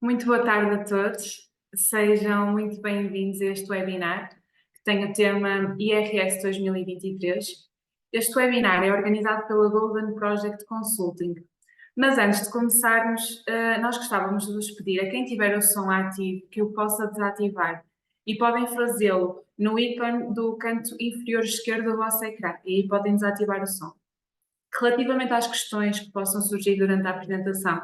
Muito boa tarde a todos. Sejam muito bem-vindos a este webinar, que tem o tema IRS 2023. Este webinar é organizado pela Golden Project Consulting. Mas antes de começarmos, nós gostávamos de vos pedir a quem tiver o som ativo que o possa desativar. E podem fazê-lo no ícone do canto inferior esquerdo do vosso ecrã. E aí podem desativar o som. Relativamente às questões que possam surgir durante a apresentação,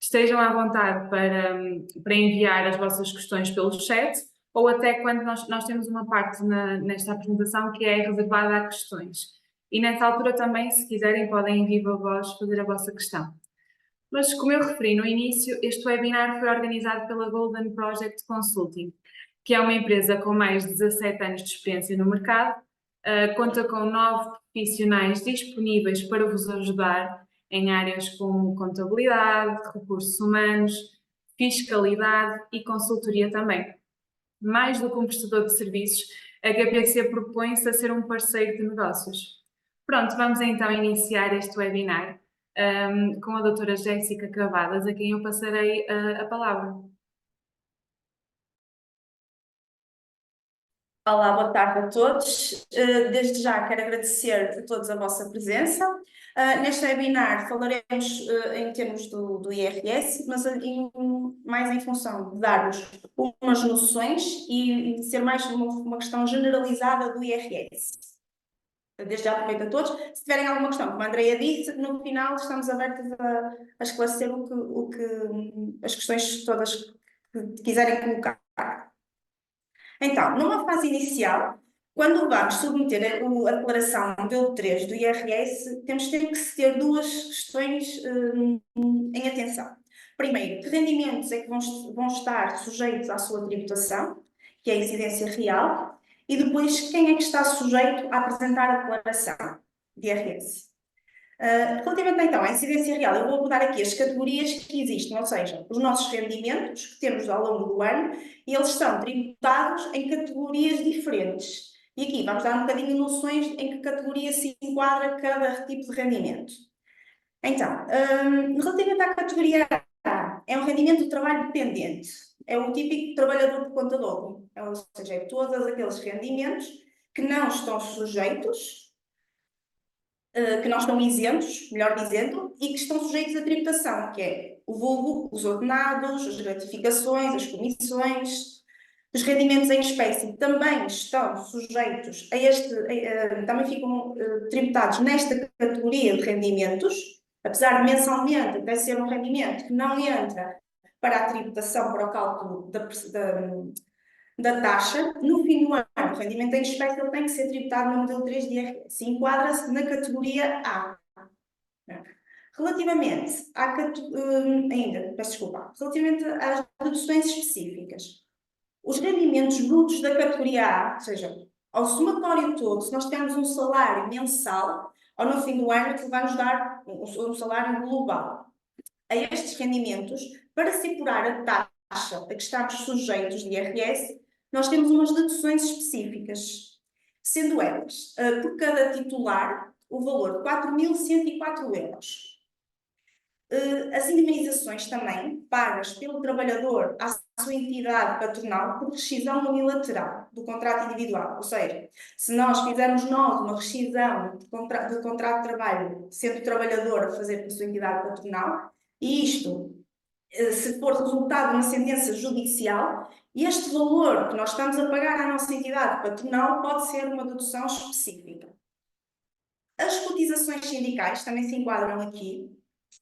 estejam à vontade para enviar as vossas questões pelo chat ou até quando nós temos uma parte nesta apresentação que é reservada a questões. E nessa altura também, se quiserem, podem em viva voz fazer a vossa questão. Mas, como eu referi no início, este webinar foi organizado pela Golden Project Consulting, que é uma empresa com mais de 17 anos de experiência no mercado, conta com 9 profissionais disponíveis para vos ajudar em áreas como contabilidade, recursos humanos, fiscalidade e consultoria também. Mais do que um prestador de serviços, a GPC propõe-se a ser um parceiro de negócios. Pronto, vamos então iniciar este webinar com a doutora Jéssica Cavadas, a quem eu passarei a palavra. Olá, boa tarde a todos. Desde já quero agradecer a todos a vossa presença. Neste webinar falaremos em termos do IRS, mas mais em função de dar-vos umas noções e de ser mais uma questão generalizada do IRS. Desde já aproveito a todos. Se tiverem alguma questão, como a Andreia disse, no final estamos abertos a esclarecer as questões todas que quiserem colocar. Então, numa fase inicial, quando vamos submeter a declaração modelo 3 do IRS, temos que ter duas questões em atenção. Primeiro, que rendimentos é que vão estar sujeitos à sua tributação, que é a incidência real, e depois quem é que está sujeito a apresentar a declaração de IRS. Relativamente então à incidência real, eu vou abordar aqui as categorias que existem, ou seja, os nossos rendimentos que temos ao longo do ano, e eles são tributados em categorias diferentes. E aqui vamos dar um bocadinho de noções em que categoria se enquadra cada tipo de rendimento. Então, relativamente à categoria A, é um rendimento de trabalho dependente. É o típico trabalhador por conta própria, ou seja, é todos aqueles rendimentos que não estão sujeitos que não estão isentos, melhor dizendo, e que estão sujeitos à tributação, que é o vulgo, os ordenados, as gratificações, as comissões, os rendimentos em espécie também estão sujeitos também ficam tributados nesta categoria de rendimentos, apesar de mensalmente até ser um rendimento que não entra para a tributação, para o cálculo da taxa, no fim do ano, o rendimento em espécie ele tem que ser tributado no modelo 3 de IRS. Enquadra-se na categoria A. Relativamente relativamente às deduções específicas, os rendimentos brutos da categoria A, ou seja, ao somatório todo, se nós tivermos um salário mensal, ou no fim do ano, que vai nos dar um salário global. A estes rendimentos, para se apurar a taxa a que estamos sujeitos de IRS, nós temos umas deduções específicas, sendo elas, por cada titular, o valor de 4.104 euros. As indemnizações também pagas pelo trabalhador à sua entidade patronal por rescisão unilateral do contrato individual. Ou seja, se nós fizermos uma rescisão de contrato de trabalho, sendo o trabalhador a fazer pela sua entidade patronal, e isto, se for resultado de uma sentença judicial, este valor que nós estamos a pagar à nossa entidade patronal pode ser uma dedução específica. As cotizações sindicais também se enquadram aqui,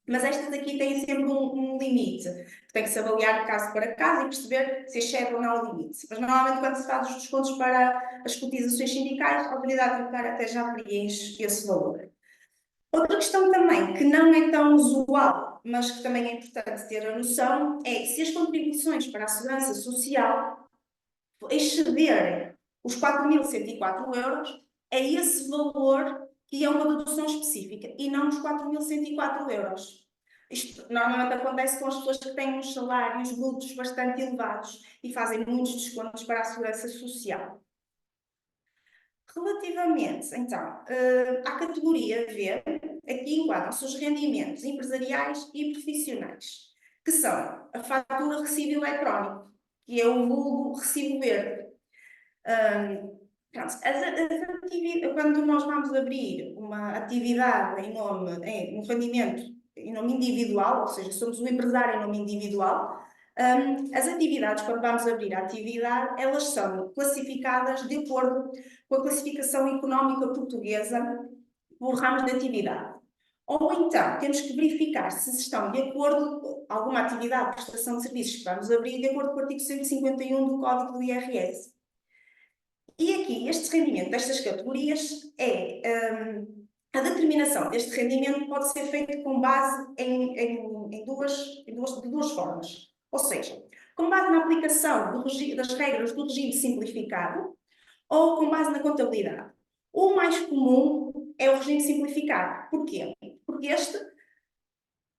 mas estas aqui têm sempre um limite, que tem que se avaliar de caso para caso e perceber se excede ou não o limite. Mas normalmente quando se faz os descontos para as cotizações sindicais, a autoridade tributária até já preenche esse valor. Outra questão também, que não é tão usual, mas que também é importante ter a noção, é se as contribuições para a segurança social excederem os 4.104 euros, é esse valor que é uma dedução específica e não os 4.104 euros. Isto normalmente acontece com as pessoas que têm uns salários brutos bastante elevados e fazem muitos descontos para a segurança social. Relativamente, então, à categoria V, aqui enquadram-se os rendimentos empresariais e profissionais. que são a fatura recibo eletrónico, que é o vulgo recibo verde. Pronto, quando nós vamos abrir uma atividade um rendimento em nome individual, ou seja, somos um empresário em nome individual, as atividades, quando vamos abrir a atividade, elas são classificadas de acordo com a classificação económica portuguesa por ramos de atividade. Ou então, temos que verificar se estão de acordo, alguma atividade, prestação de serviços que vamos abrir, de acordo com o artigo 151 do Código do IRS. E aqui, este rendimento destas categorias a determinação deste rendimento pode ser feita com base de duas formas. Ou seja, com base na aplicação das regras do regime simplificado ou com base na contabilidade. O mais comum é o regime simplificado. Porquê? Porque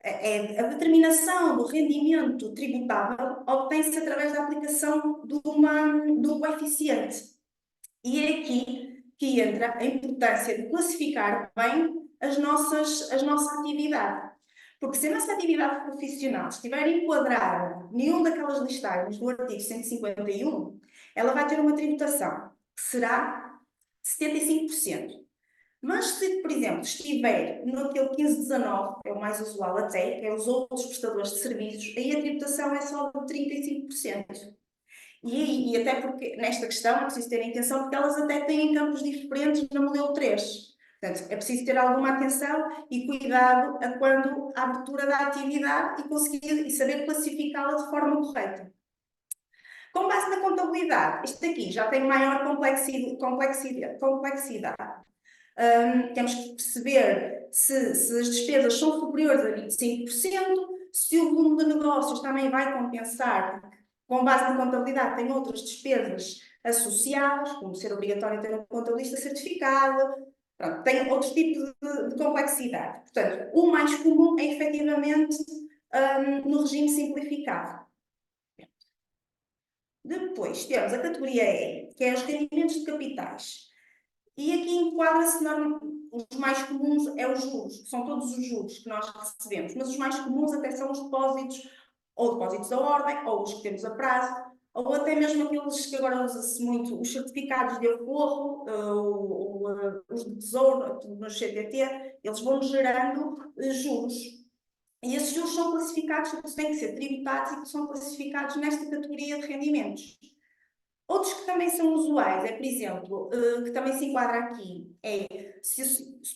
a determinação do rendimento tributável obtém-se através da aplicação de um coeficiente. E é aqui que entra a importância de classificar bem a nossa atividade. Porque se a nossa atividade profissional estiver enquadrada em nenhum daquelas listagens do artigo 151, ela vai ter uma tributação, que será 75%. Mas se, por exemplo, estiver naquele 1519, que é o mais usual até, que é os outros prestadores de serviços, aí a tributação é só de 35%. E até porque, nesta questão, é preciso ter atenção, porque elas até têm campos diferentes no modelo 3. Portanto, é preciso ter alguma atenção e cuidado a quando a abertura da atividade e saber classificá-la de forma correta. Com base na contabilidade, isto aqui já tem maior complexidade. Temos que perceber se as despesas são superiores a 25%, se o volume de negócios também vai compensar. Com base na contabilidade, tem outras despesas associadas, como ser obrigatório ter um contabilista certificado. Pronto, tem outro tipo de complexidade. Portanto, o mais comum é efetivamente no regime simplificado. Depois temos a categoria E, que é os rendimentos de capitais. E aqui enquadra-se, os mais comuns é os juros, são todos os juros que nós recebemos, mas os mais comuns até são os depósitos, ou depósitos à ordem, ou os que temos a prazo, ou até mesmo aqueles que agora usa-se muito, os certificados de aforro, os de tesouro, no CTT, eles vão gerando juros. E esses juros são classificados, têm que ser tributados e são classificados nesta categoria de rendimentos. Outros que também são usuais é, por exemplo, que também se enquadra aqui,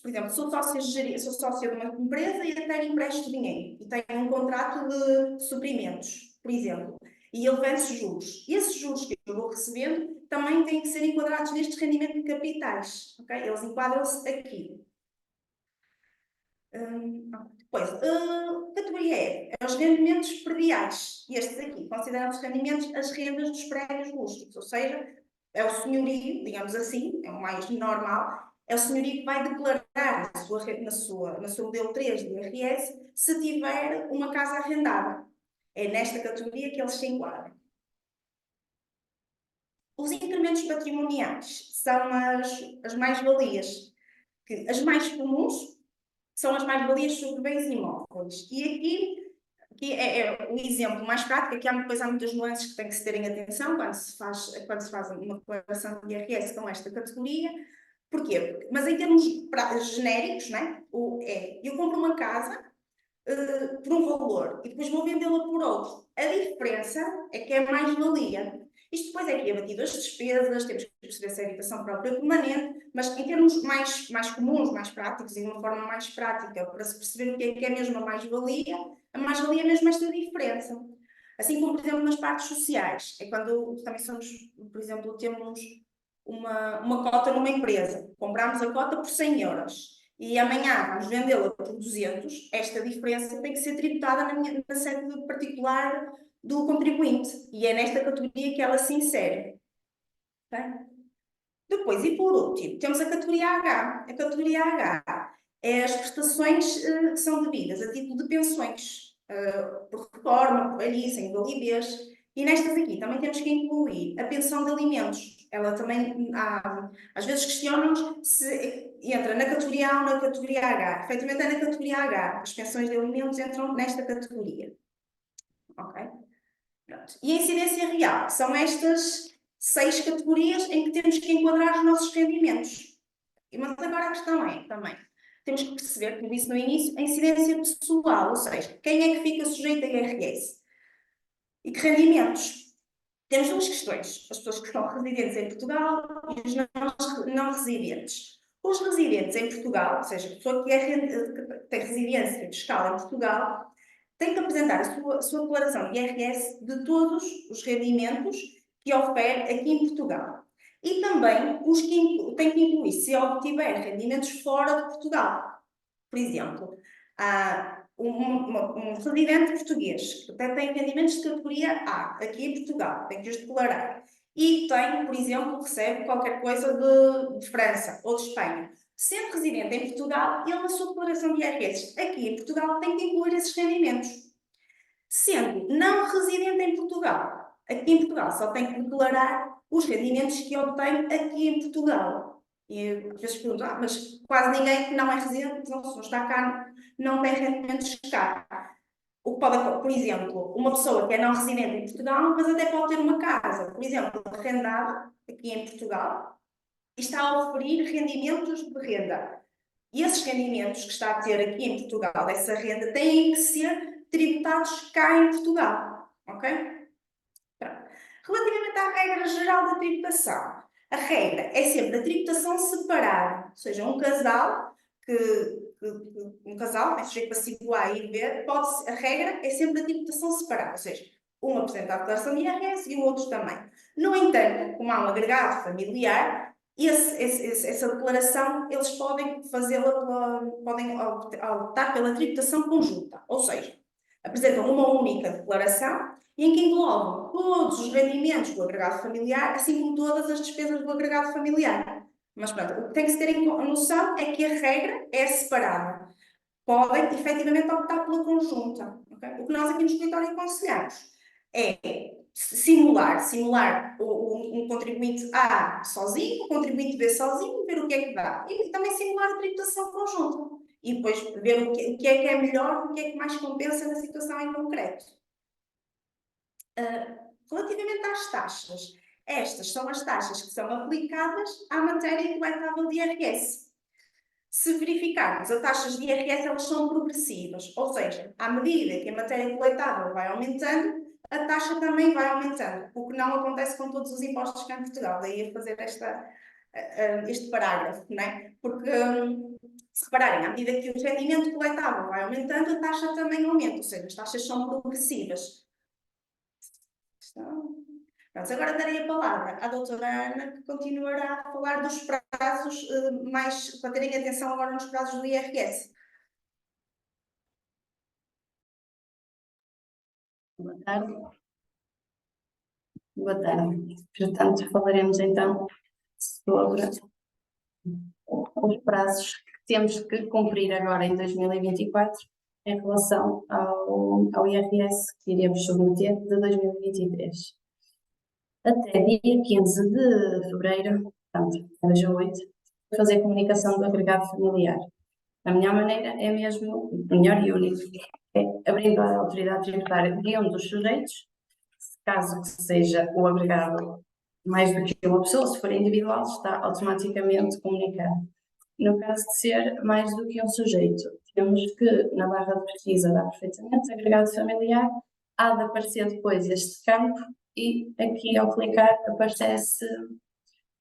por exemplo, sou sócia de uma empresa e até empresto dinheiro e tenho um contrato de suprimentos, por exemplo, e ele vence juros. E esses juros que eu vou recebendo também têm que ser enquadrados neste rendimento de capitais, ok? Eles enquadram-se aqui. Depois, categoria E, é os rendimentos prediais. E estes aqui consideram-se rendimentos as rendas dos prédios rústicos, ou seja, é o senhorio, digamos assim, é o mais normal, é o senhorio que vai declarar no seu modelo 3 de IRS se tiver uma casa arrendada. É nesta categoria que eles se enquadram. Os incrementos patrimoniais são as mais-valias, as mais comuns são as mais-valias sobre bens imóveis. E aqui é o exemplo mais prático, aqui há muitas nuances que tem que se terem atenção quando se faz uma declaração de IRS com esta categoria. Porquê? Mas em termos genéricos, né? Eu compro uma casa por um valor e depois vou vendê-la por outro. A diferença é que é mais-valia. Isto depois é que é abatido as despesas, temos que perceber se é habitação própria ou permanente, mas em termos mais comuns, mais práticos e de uma forma mais prática, para se perceber o que é mesmo a mais-valia é mesmo esta diferença. Assim como, por exemplo, nas partes sociais, é quando também somos, por exemplo, temos uma cota numa empresa, compramos a cota por 100 euros e amanhã vamos vendê-la por 200, esta diferença tem que ser tributada na sede particular do contribuinte e é nesta categoria que ela se insere. Okay? Depois, e por último, temos a categoria H. A categoria H é as prestações que são devidas a título de pensões, por reforma, por velhice, invalidez. E nestas aqui também temos que incluir a pensão de alimentos. Ela também, às vezes questionam-nos se entra na categoria A ou na categoria H. Efetivamente é na categoria H. As pensões de alimentos entram nesta categoria. ok? Pronto. E a incidência real são estas 6 categorias em que temos que enquadrar os nossos rendimentos. Mas agora a questão é também, temos que perceber, como disse no início, a incidência pessoal, ou seja, quem é que fica sujeito a IRS? E que rendimentos? Temos duas questões, as pessoas que estão residentes em Portugal e os não residentes. Os residentes em Portugal, ou seja, a pessoa que tem residência fiscal em Portugal, tem que apresentar a sua declaração de IRS de todos os rendimentos que ofere aqui em Portugal. E também os que tem que incluir se obtiver rendimentos fora de Portugal. Por exemplo, um residente português que tem rendimentos de categoria A, aqui em Portugal, tem que os declarar. E tem, por exemplo, recebe qualquer coisa de França ou de Espanha. Sendo residente em Portugal, ele na sua declaração de IRS aqui em Portugal tem que incluir esses rendimentos. Sendo não residente em Portugal, aqui em Portugal só tem que declarar os rendimentos que obtém aqui em Portugal. E às vezes perguntam, mas quase ninguém que não é residente, não, se não está cá, não tem rendimentos cá. O que pode, por exemplo, uma pessoa que é não residente em Portugal, mas até pode ter uma casa, por exemplo, arrendada aqui em Portugal, e está a oferir rendimentos de renda. E esses rendimentos que está a ter aqui em Portugal, essa renda, têm que ser tributados cá em Portugal, ok? Pronto. Relativamente à regra geral da tributação, a regra é sempre a tributação separada, ou seja, um casal um casal, é sujeito passivo A e B, a regra é sempre a tributação separada, ou seja, um apresenta a declaração de IRS e o outro também. No entanto, como há um agregado familiar, essa declaração eles podem fazê-la, podem optar pela tributação conjunta, ou seja, apresentam uma única declaração em que englobam todos os rendimentos do agregado familiar, assim como todas as despesas do agregado familiar. Mas pronto, o que tem que se ter em noção é que a regra é separada. Podem, efetivamente, optar pela conjunta. Okay? O que nós aqui no escritório aconselhamos é simular um contribuinte A sozinho, um contribuinte B sozinho, ver o que é que dá. E também simular a tributação conjunta. E depois ver o que é melhor, o que é que mais compensa na situação em concreto. Relativamente às taxas, estas são as taxas que são aplicadas à matéria coletável de IRS. Se verificarmos, as taxas de IRS elas são progressivas, ou seja, à medida que a matéria coletável vai aumentando, a taxa também vai aumentando, o que não acontece com todos os impostos cá em Portugal. Daí a fazer este parágrafo, não é? Porque, se repararem, à medida que o rendimento coletável vai aumentando, a taxa também aumenta, ou seja, as taxas são progressivas. Pronto, agora darei a palavra à doutora Ana, que continuará a falar dos prazos, mais para terem atenção agora nos prazos do IRS. Boa tarde. Boa tarde. Portanto, falaremos então sobre os prazos que temos que cumprir agora em 2024 em relação ao IRS que iremos submeter de 2023. Até dia 15 de fevereiro, portanto, hoje 8, fazer comunicação do agregado familiar. A melhor maneira é mesmo, melhor e único, é abrindo a autoridade tributária de um dos sujeitos, caso que seja o agregado mais do que uma pessoa, se for individual, está automaticamente comunicado. No caso de ser mais do que um sujeito, temos que, na barra de pesquisa, dá perfeitamente agregado familiar, há de aparecer depois este campo e aqui ao clicar aparece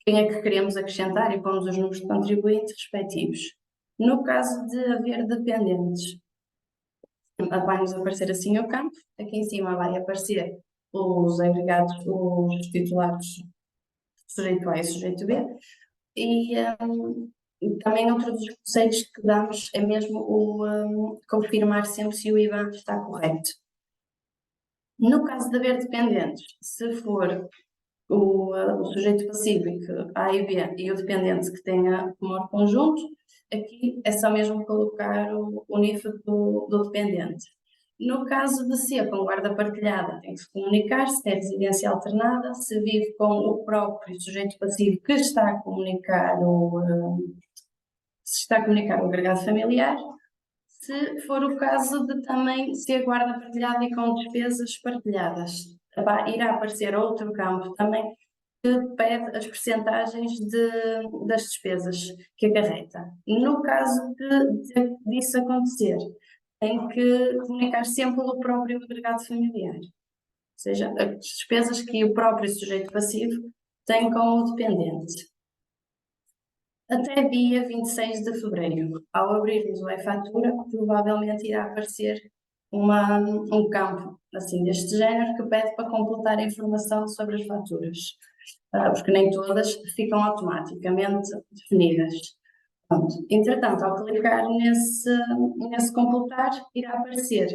quem é que queremos acrescentar e pomos os números de contribuinte respectivos. No caso de haver dependentes, vai-nos aparecer assim o campo, aqui em cima vai aparecer os agregados, os titulares sujeito A e sujeito B, e também outro dos conselhos que damos é mesmo o confirmar sempre se o IBAN está correto. No caso de haver dependentes, se for o sujeito pacífico A e B e o dependente que tenha humor conjunto, aqui é só mesmo colocar o NIF do dependente. No caso de ser com guarda partilhada, tem que se comunicar se tem residência alternada, se vive com o próprio sujeito passivo que está a comunicar se está a comunicar o agregado familiar, se for o caso de também ser guarda partilhada e com despesas partilhadas. Irá aparecer outro campo também que pede as percentagens das despesas que acarreta. No caso disso acontecer, tem que comunicar sempre pelo próprio agregado familiar, ou seja, as despesas que o próprio sujeito passivo tem com o dependente. Até dia 26 de fevereiro, ao abrirmos o e-fatura, provavelmente irá aparecer um campo assim deste género que pede para completar a informação sobre as faturas, porque nem todas ficam automaticamente definidas. Pronto. Entretanto, ao clicar nesse completar, irá aparecer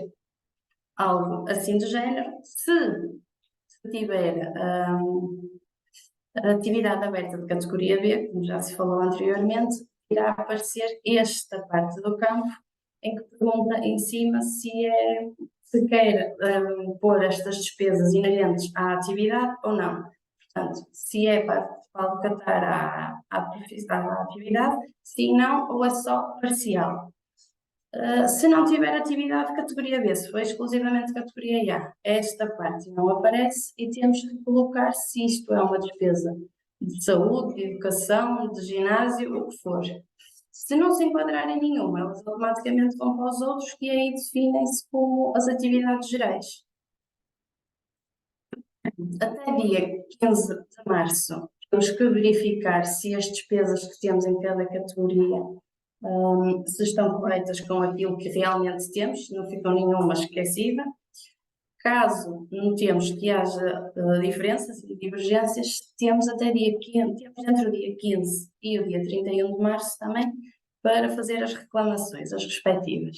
algo assim do género. Se tiver a atividade aberta de categoria B, como já se falou anteriormente, irá aparecer esta parte do campo em que pergunta em cima se quer pôr estas despesas inerentes à atividade ou não. Portanto, se é para alocatar à atividade, se não, ou é só parcial. Se não tiver atividade categoria B, se for exclusivamente categoria A, esta parte não aparece e temos que colocar se isto é uma despesa de saúde, de educação, de ginásio, o que for. Se não se enquadrar em nenhuma, elas automaticamente vão para os outros e aí definem-se como as atividades gerais. Até dia 15 de março, temos que verificar se as despesas que temos em cada categoria se estão corretas com aquilo que realmente temos, não ficou nenhuma esquecida. Caso notemos que haja diferenças e divergências, temos até dia 15, temos entre o dia 15 e o dia 31 de março também para fazer as reclamações, as respectivas.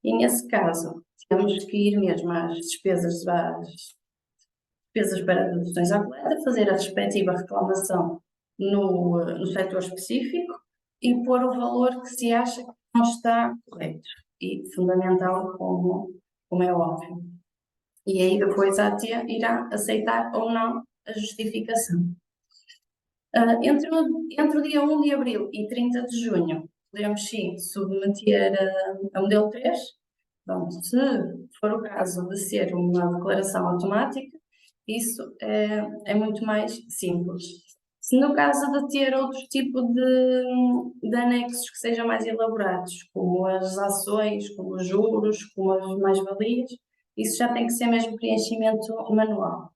E nesse caso, temos que ir mesmo às despesas para deduções à coleta, fazer a respectiva reclamação no setor específico e pôr o valor que se acha que não está correto e fundamental, como é óbvio. E aí depois a AT irá aceitar ou não a justificação. Entre o dia 1 de abril e 30 de junho, podemos sim submeter a modelo 3. Pronto, se for o caso de ser uma declaração automática, isso é muito mais simples. Se no caso de ter outro tipo de anexos que sejam mais elaborados, como as ações, como os juros, como as mais-valias, isso já tem que ser mesmo preenchimento manual.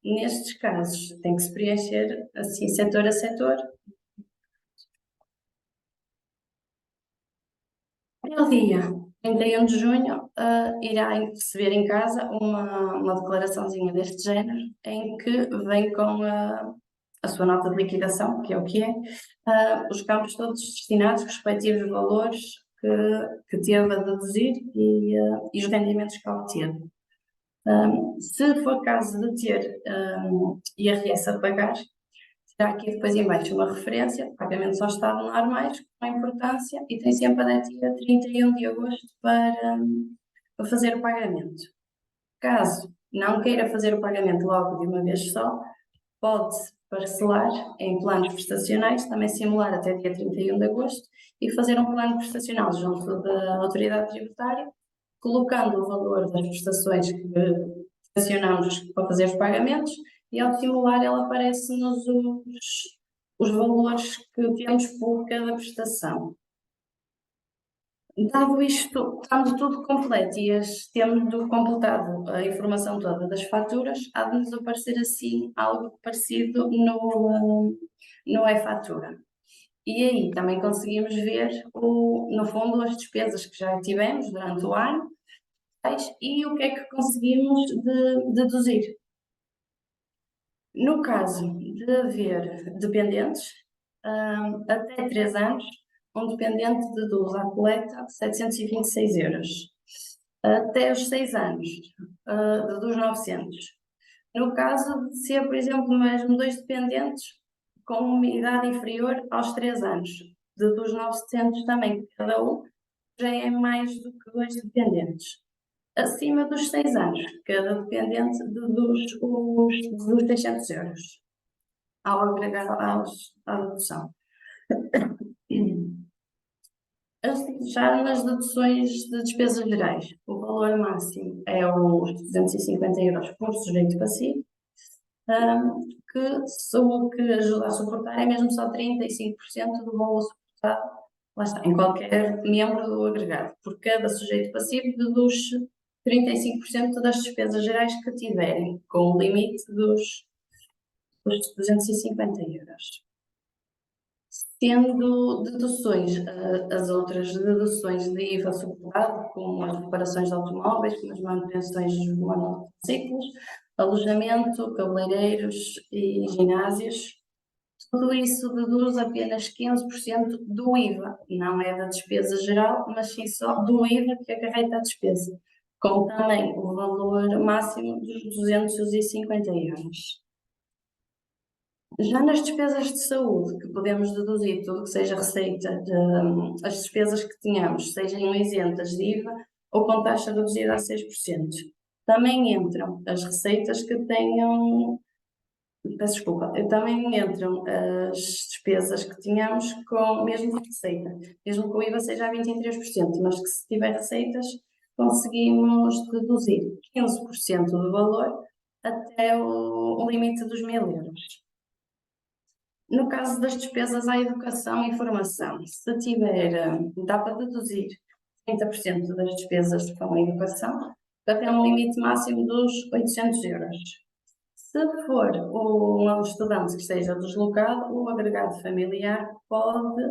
Nestes casos, tem que se preencher assim, setor a setor. No dia 31 de junho, irá receber em casa uma declaraçãozinha deste género, em que vem com a sua nota de liquidação, que é o que é, os campos todos destinados, respectivos valores que teve a deduzir e os rendimentos que obteve. Se for caso de ter IRS a pagar, terá aqui depois em baixo uma referência, pagamentos ao Estado normais, com importância, e tem sempre até dia 31 de agosto para fazer o pagamento. Caso não queira fazer o pagamento logo de uma vez só, pode-se parcelar em planos prestacionais, também simular até dia 31 de agosto, e fazer um plano prestacional junto da autoridade tributária, colocando o valor das prestações que prestacionamos para fazer os pagamentos, e ao simular ela aparece-nos os valores que temos por cada prestação. Dado isto, estando tudo completo e tendo completado a informação toda das faturas, há de nos aparecer assim algo parecido no e-fatura. E aí também conseguimos ver, no fundo, as despesas que já tivemos durante o ano e o que é que conseguimos deduzir. No caso de haver dependentes, até 3 anos, um dependente deduz à coleta 726 euros. Até os 6 anos, deduz 900. No caso de ser, por exemplo, mesmo 2 dependentes com uma idade inferior aos 3 anos, deduz 900 também cada um, já é mais do que 2 dependentes. Acima dos 6 anos, cada dependente deduz os 600 euros ao agregar à dedução. Já nas deduções de despesas gerais, o valor máximo é os 250 euros por sujeito passivo, o que ajuda a suportar é mesmo só 35% do valor suportado, lá está, em qualquer membro do agregado. Por cada sujeito passivo deduz 35% das despesas gerais que tiverem, com o limite dos 250 euros. Tendo deduções, as outras deduções de IVA suportado, como as reparações de automóveis, como as manutenções dos monociclos, alojamento, cabeleireiros e ginásios, tudo isso deduz apenas 15% do IVA, não é da despesa geral, mas sim só do IVA que acarreta a despesa, com também o valor máximo dos 250 euros. Já nas despesas de saúde, que podemos deduzir tudo que seja receita, as despesas que tenhamos, sejam isentas de IVA ou com taxa reduzida a 6%. Também entram as receitas que tenham, peço desculpa, também entram as despesas que tenhamos com mesmo receita, mesmo que o IVA seja a 23%, mas que se tiver receitas conseguimos deduzir 15% do valor até o limite dos 1000 euros. No caso das despesas à educação e formação, se tiver, dá para deduzir 30% das despesas com a educação, até um limite máximo dos 800 euros. Se for um estudante que esteja deslocado, o agregado familiar pode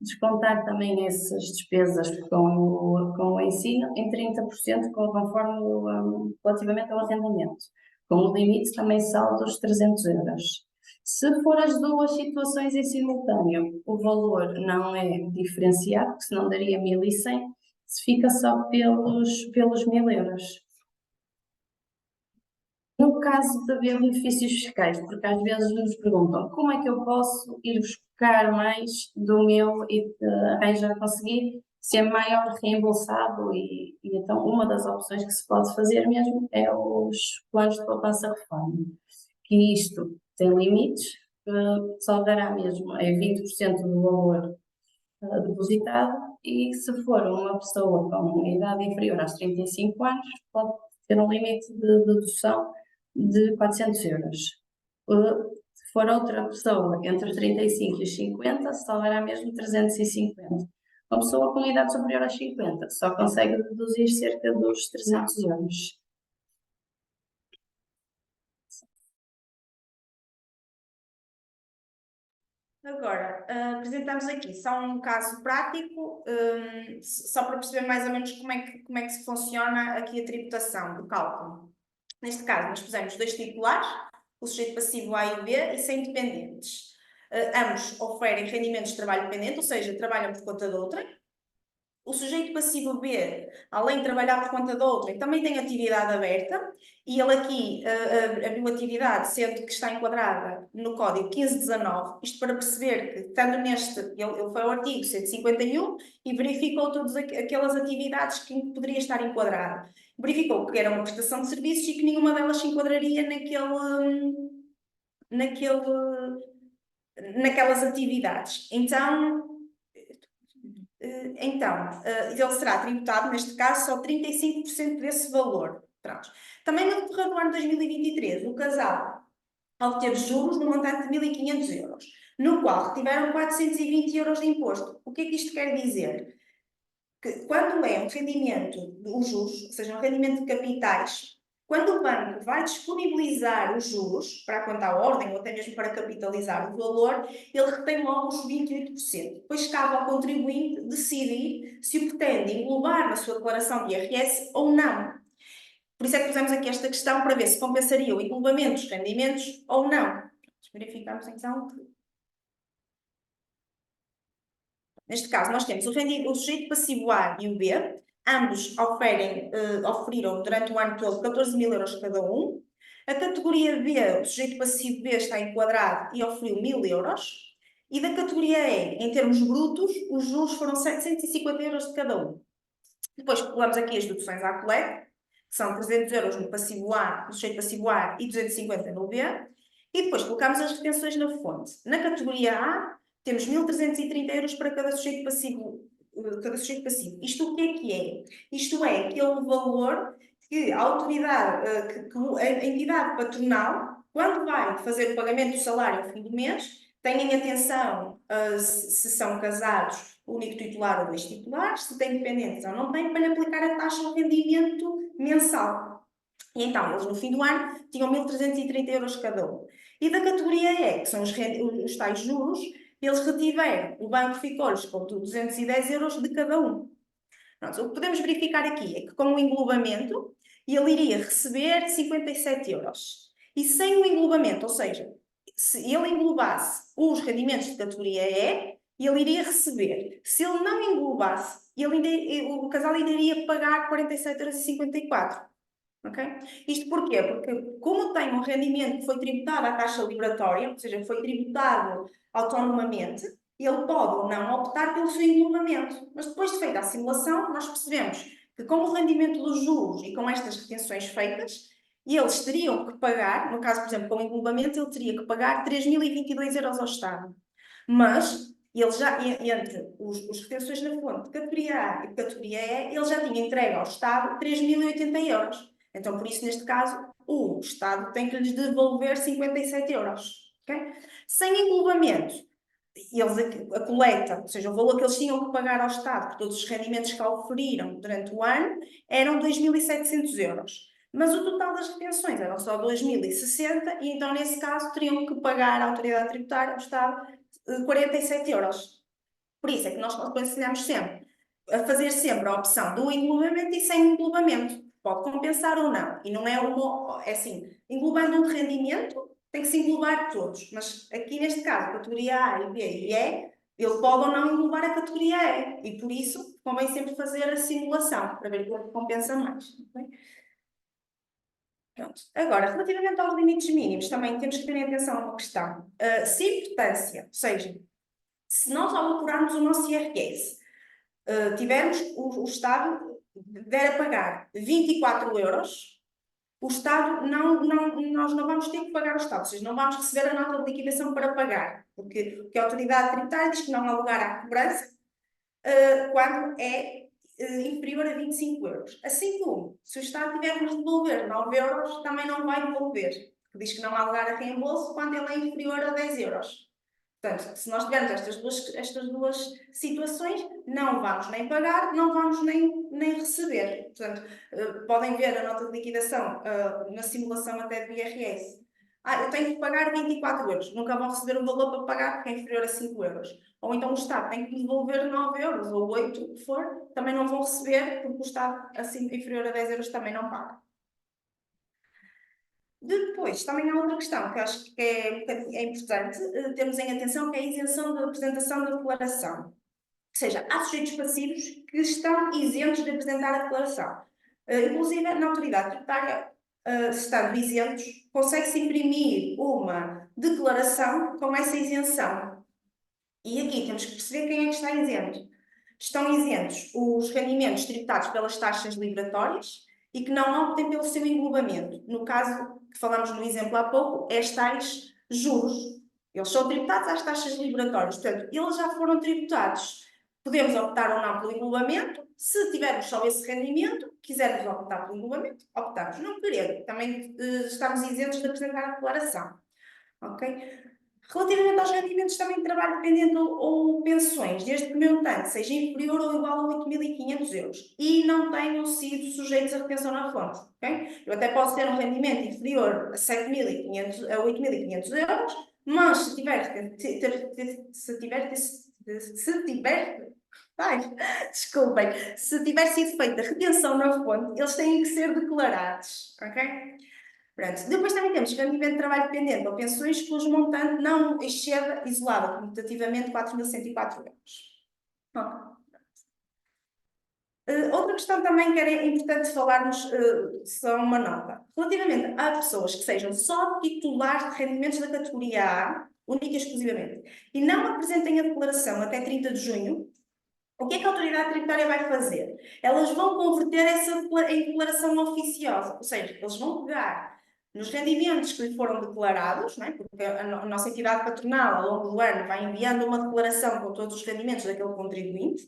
descontar também essas despesas com o ensino em 30% conforme relativamente ao arrendamento, com o limite também saldo dos 300 euros. Se for as duas situações em simultâneo, o valor não é diferenciado, porque senão daria 1100, se fica só pelos 1000 euros. No caso de haver benefícios fiscais, porque às vezes nos perguntam como é que eu posso ir buscar mais do meu e arranjar conseguir ser maior reembolsado e então uma das opções que se pode fazer mesmo é os planos de poupança-reforma, que isto tem limites, só dará mesmo 20% do valor depositado e se for uma pessoa com uma idade inferior aos 35 anos, pode ter um limite de dedução de 400 euros. Se for outra pessoa entre os 35 e os 50, só dará mesmo 350. Uma pessoa com idade superior aos 50 só consegue deduzir cerca dos 300 euros. Agora, apresentamos aqui só um caso prático, só para perceber mais ou menos como é que se funciona aqui a tributação do cálculo. Neste caso, nós pusemos 2 titulares, o sujeito passivo A e B, e 100 dependentes. Ambos oferem rendimentos de trabalho dependente, ou seja, trabalham por conta de outrem. O sujeito passivo B, além de trabalhar por conta de outrem, também tem atividade aberta, e ele aqui abriu atividade, sendo que está enquadrada no código 1519, isto para perceber que, estando neste, ele foi ao artigo 151 e verificou todas aquelas atividades que poderia estar enquadrada. Verificou que era uma prestação de serviços e que nenhuma delas se enquadraria naquelas atividades. Então, ele será tributado, neste caso, só 35% desse valor. Pronto. Também no decorrer do ano 2023, o casal obteve juros no montante de 1.500 euros, no qual retiveram 420 euros de imposto. O que é que isto quer dizer? Que quando é um rendimento, os juros, ou seja, um rendimento de capitais, quando o banco vai disponibilizar os juros para a conta à ordem ou até mesmo para capitalizar o valor, ele retém logo os 28%. Depois cabe ao contribuinte decidir se o pretende englobar na sua declaração de IRS ou não. Por isso é que pusemos aqui esta questão para ver se compensaria o englobamento dos rendimentos ou não. Verificamos então que... Neste caso, nós temos o sujeito passivo A e o B, ambos oferiram durante o ano todo 14.000 euros cada um. A categoria B, o sujeito passivo B está enquadrado e oferiu 1.000 euros. E da categoria E, em termos brutos, os juros foram 750 euros de cada um. Depois colocamos aqui as deduções à coleta, que são 300 euros no passivo A, no sujeito passivo A e 250 no B. E depois colocamos as retenções na fonte. Na categoria A, temos 1.330 euros para cada sujeito passivo cada sujeito passivo. Isto o que é? Isto é aquele valor que a autoridade, que a entidade patronal, quando vai fazer o pagamento do salário ao fim do mês, tenham atenção se são casados, único titular ou dois titulares, se têm dependentes ou não têm, para lhe aplicar a taxa de rendimento mensal. E então, eles no fim do ano tinham 1.330 euros cada um. E da categoria E, que são os tais juros, eles retiveram, o banco ficou-lhes com 210 euros de cada um. Pronto, o que podemos verificar aqui é que com o englobamento, ele iria receber 57 euros. E sem o englobamento, ou seja, se ele englobasse os rendimentos de categoria E, ele iria receber. Se ele não englobasse, o casal ainda iria pagar 47,54 euros. Okay? Isto porquê? Porque como tem um rendimento que foi tributado à taxa liberatória, ou seja, foi tributado autonomamente, ele pode ou não optar pelo seu englobamento. Mas depois de feita a simulação, nós percebemos que com o rendimento dos juros e com estas retenções feitas, eles teriam que pagar, no caso, por exemplo, com o englobamento, ele teria que pagar 3.022 euros ao Estado. Mas ele já, entre os retenções na fonte de categoria A e categoria E, ele já tinha entregue ao Estado 3.080 euros. Então, por isso, neste caso, o Estado tem que lhes devolver 57 euros. Okay? Sem englobamento, a coleta, ou seja, o valor que eles tinham que pagar ao Estado por todos os rendimentos que oferiram durante o ano, eram 2.700 euros. Mas o total das retenções eram só 2.060 e então, nesse caso, teriam que pagar à autoridade tributária, ao Estado, 47 euros. Por isso é que nós aconselhamos sempre a fazer sempre a opção do englobamento e sem englobamento. Pode compensar ou não. E não é assim, englobando um rendimento, tem que se englobar todos. Mas aqui neste caso, categoria A e B e E, ele pode ou não englobar a categoria E. E por isso, convém sempre fazer a simulação, para ver qual compensa mais. Okay? Pronto. Agora, relativamente aos limites mínimos, também temos que ter atenção a uma questão. Se a importância, ou seja, se nós ao apurarmos o nosso IRS, tivermos o Estado der a pagar 24 euros, o Estado nós não vamos ter que pagar o Estado, ou seja, não vamos receber a nota de liquidação para pagar, porque a autoridade tributária diz que não há lugar à cobrança quando é inferior a 25 euros. Assim como, se o Estado tiver que nos devolver 9 euros, também não vai devolver, porque diz que não há lugar a reembolso quando ele é inferior a 10 euros. Portanto, se nós tivermos estas duas situações, não vamos nem pagar, não vamos nem receber. Portanto, podem ver a nota de liquidação na simulação até do IRS. Eu tenho que pagar 24 euros, nunca vão receber o valor para pagar porque é inferior a 5 euros. Ou então o Estado tem que devolver 9 euros ou 8, o que for, também não vão receber porque o Estado assim, inferior a 10 euros também não paga. Depois, também há outra questão que eu acho que é importante termos em atenção, que é a isenção da apresentação da declaração. Ou seja, há sujeitos passivos que estão isentos de apresentar a declaração. Inclusive, na autoridade tributária, estando isentos, consegue-se imprimir uma declaração com essa isenção. E aqui temos que perceber quem é que está isento. Estão isentos os rendimentos tributados pelas taxas liberatórias e que não optem pelo seu englobamento. No caso que falamos no exemplo há pouco, é os tais juros. Eles são tributados às taxas liberatórias. Portanto, eles já foram tributados. Podemos optar ou não pelo englobamento. Se tivermos só esse rendimento, quisermos optar pelo englobamento, optamos. Não querer, também estamos isentos de apresentar a declaração. Ok? Relativamente aos rendimentos também de trabalho dependente ou pensões, desde que o montante seja inferior ou igual a 8.500 euros e não tenham sido sujeitos a retenção na fonte. Okay? Eu até posso ter um rendimento inferior a 8.500 euros, mas se tiver sido feita retenção na fonte, eles têm que ser declarados. Ok? Pronto. Depois também temos rendimento de trabalho dependente ou pensões cujo montante não exceda isolado, comutativamente, 4.104 euros. Outra questão também que era importante falarmos, só uma nota. Relativamente a pessoas que sejam só titulares de rendimentos da categoria A, única e exclusivamente, e não apresentem a declaração até 30 de junho, o que é que a autoridade tributária vai fazer? Elas vão converter essa em declaração oficiosa, ou seja, eles vão pegar nos rendimentos que lhe foram declarados, não é? Porque a nossa entidade patronal, ao longo do ano, vai enviando uma declaração com todos os rendimentos daquele contribuinte,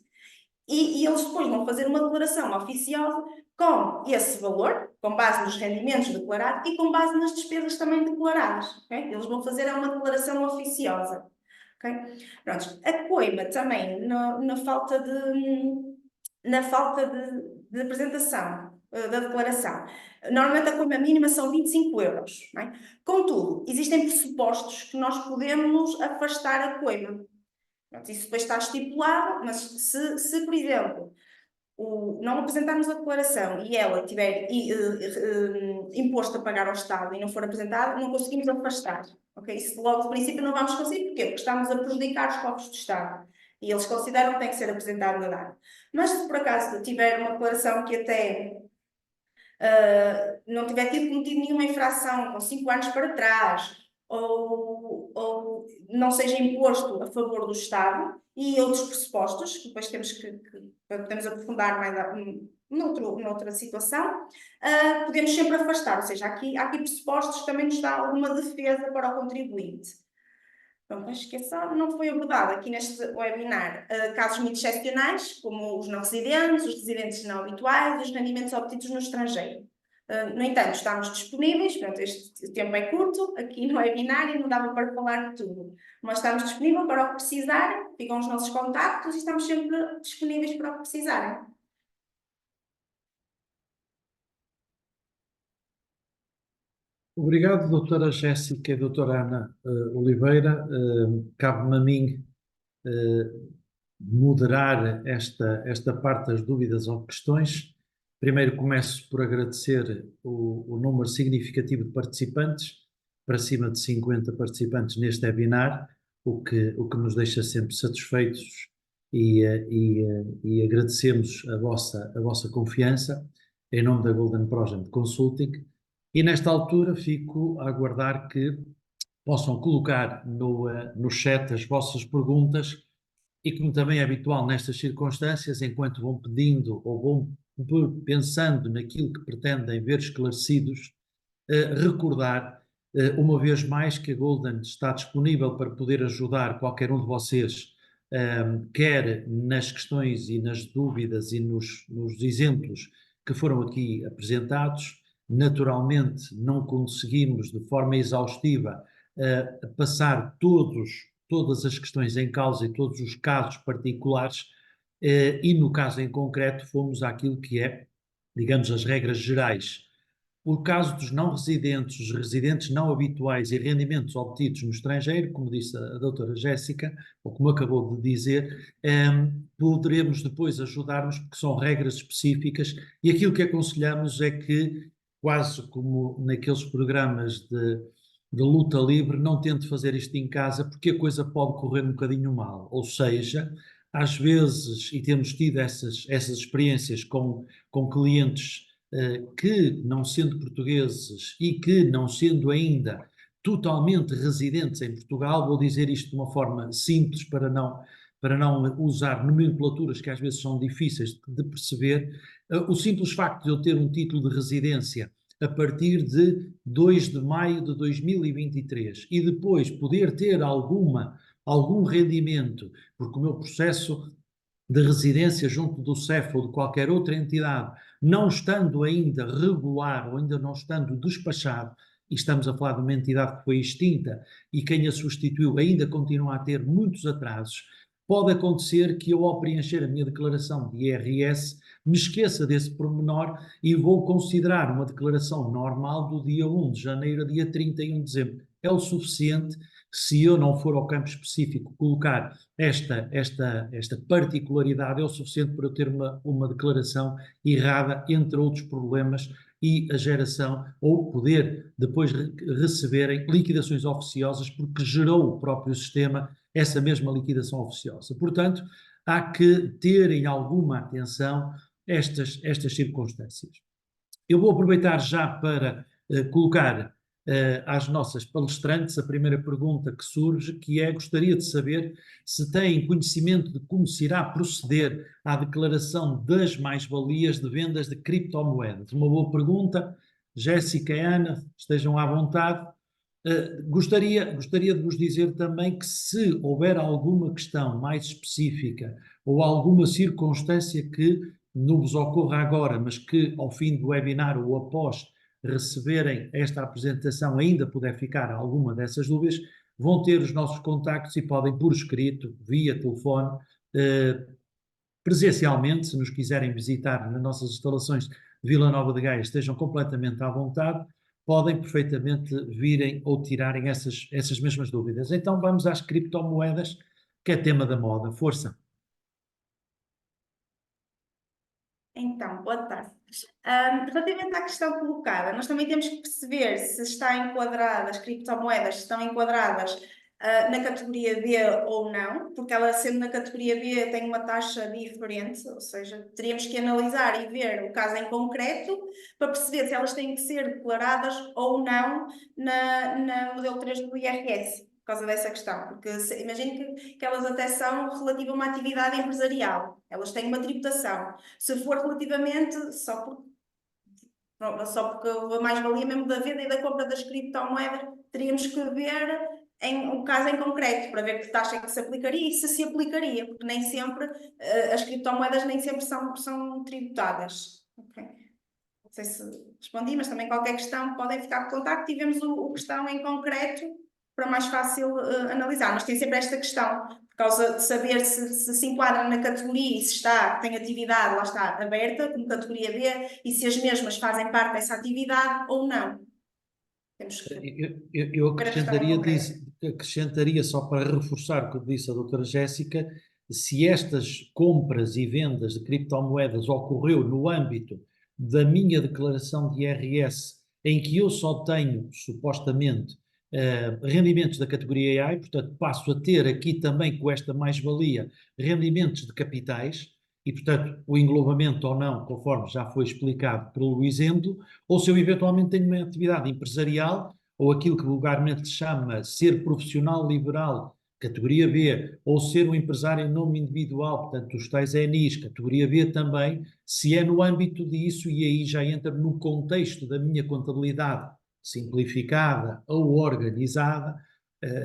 e eles depois vão fazer uma declaração oficiosa com esse valor, com base nos rendimentos declarados e com base nas despesas também declaradas. Okay? Eles vão fazer uma declaração oficiosa. Okay? Pronto. A coima também, na falta de apresentação da declaração. Normalmente a coima mínima são 25 euros. Não é? Contudo, existem pressupostos que nós podemos afastar a coima. Pronto, isso depois está estipulado, mas se por exemplo, não apresentarmos a declaração e ela tiver imposto a pagar ao Estado e não for apresentada, não conseguimos afastar. Okay? Isso logo de princípio não vamos conseguir. Porquê? Porque estamos a prejudicar os cofres do Estado. E eles consideram que tem que ser apresentado na data. Mas se por acaso tiver uma declaração que até não tiver tido cometido nenhuma infração com 5 anos para trás, ou não seja imposto a favor do Estado, e outros pressupostos, que depois temos que podemos aprofundar mais noutra situação, podemos sempre afastar, ou seja, há aqui pressupostos que também nos dá alguma defesa para o contribuinte. Pronto, acho que não foi abordado aqui neste webinar casos muito excepcionais, como os não residentes, os residentes não habituais e os rendimentos obtidos no estrangeiro. No entanto, estamos disponíveis, pronto, este tempo é curto, aqui no webinar e não dava para falar de tudo, mas estamos disponíveis para o que precisarem, ficam os nossos contactos e estamos sempre disponíveis para o que precisarem. Obrigado, doutora Jéssica e doutora Ana Oliveira. Cabe-me a mim moderar esta parte das dúvidas ou questões. Primeiro começo por agradecer o número significativo de participantes, para cima de 50 participantes neste webinar, o que nos deixa sempre satisfeitos e agradecemos a vossa confiança em nome da Golden Project Consulting. E nesta altura fico a aguardar que possam colocar no chat as vossas perguntas e, como também é habitual nestas circunstâncias, enquanto vão pedindo ou vão pensando naquilo que pretendem ver esclarecidos, recordar uma vez mais que a Golden está disponível para poder ajudar qualquer um de vocês, quer nas questões e nas dúvidas e nos exemplos que foram aqui apresentados. Naturalmente não conseguimos de forma exaustiva passar todas as questões em causa e todos os casos particulares, e no caso em concreto fomos àquilo que é, digamos, as regras gerais. O caso dos não residentes, os residentes não habituais e rendimentos obtidos no estrangeiro, como disse a doutora Jéssica, ou como acabou de dizer, poderemos depois ajudar-nos, porque são regras específicas, e aquilo que aconselhamos é que, quase como naqueles programas de luta livre, não tente fazer isto em casa, porque a coisa pode correr um bocadinho mal. Ou seja, às vezes, e temos tido essas experiências com clientes que, não sendo portugueses e que, não sendo ainda totalmente residentes em Portugal, vou dizer isto de uma forma simples para não usar nomenclaturas que às vezes são difíceis de perceber, o simples facto de eu ter um título de residência a partir de 2 de maio de 2023 e depois poder ter algum rendimento, porque o meu processo de residência junto do CEF ou de qualquer outra entidade, não estando ainda regular ou ainda não estando despachado, e estamos a falar de uma entidade que foi extinta e quem a substituiu ainda continua a ter muitos atrasos, pode acontecer que eu, ao preencher a minha declaração de IRS, me esqueça desse pormenor e vou considerar uma declaração normal do dia 1 de janeiro a dia 31 de dezembro. É o suficiente, se eu não for ao campo específico colocar esta particularidade, é o suficiente para eu ter uma declaração errada, entre outros problemas, e a geração, ou poder depois receberem liquidações oficiosas, porque gerou o próprio sistema essa mesma liquidação oficiosa. Portanto, há que terem alguma atenção estas circunstâncias. Eu vou aproveitar já para colocar às nossas palestrantes a primeira pergunta que surge, que é: gostaria de saber se têm conhecimento de como se irá proceder à declaração das mais-valias de vendas de criptomoedas. Uma boa pergunta. Jéssica e Ana, estejam à vontade. Gostaria de vos dizer também que se houver alguma questão mais específica ou alguma circunstância que não vos ocorra agora, mas que ao fim do webinar ou após receberem esta apresentação ainda puder ficar alguma dessas dúvidas, vão ter os nossos contactos e podem por escrito, via telefone, presencialmente, se nos quiserem visitar nas nossas instalações de Vila Nova de Gaia, estejam completamente à vontade, podem perfeitamente virem ou tirarem essas mesmas dúvidas. Então vamos às criptomoedas, que é tema da moda. Força! Então, boa tarde. Relativamente à questão colocada, nós também temos que perceber se está enquadrada, as criptomoedas estão enquadradas na categoria B ou não, porque ela sendo na categoria B tem uma taxa diferente, ou seja, teríamos que analisar e ver o caso em concreto para perceber se elas têm que ser declaradas ou não na modelo 3 do IRS. Por causa dessa questão, porque imagino que elas até são relativas a uma atividade empresarial, elas têm uma tributação. Se for relativamente só porque a mais-valia mesmo da venda e da compra das criptomoedas, teríamos que ver um caso em concreto para ver que taxa é que se aplicaria e se aplicaria, porque nem sempre as criptomoedas nem sempre são tributadas. Okay. Não sei se respondi, mas também qualquer questão podem ficar com contacto e vemos o questão em concreto para mais fácil analisar, mas tem sempre esta questão, por causa de saber se enquadra na categoria e se tem atividade, lá está, aberta, como categoria B, e se as mesmas fazem parte dessa atividade ou não. Temos que Eu acrescentaria, só para reforçar o que disse a doutora Jéssica, se estas compras e vendas de criptomoedas ocorreu no âmbito da minha declaração de IRS, em que eu só tenho, supostamente, rendimentos da categoria A, e, portanto, passo a ter aqui também, com esta mais-valia, rendimentos de capitais, e, portanto, o englobamento ou não, conforme já foi explicado pelo exemplo, ou se eu eventualmente tenho uma atividade empresarial, ou aquilo que vulgarmente se chama ser profissional liberal, categoria B, ou ser um empresário em nome individual, portanto, os tais ENIs, categoria B também, se é no âmbito disso, e aí já entra no contexto da minha contabilidade simplificada ou organizada,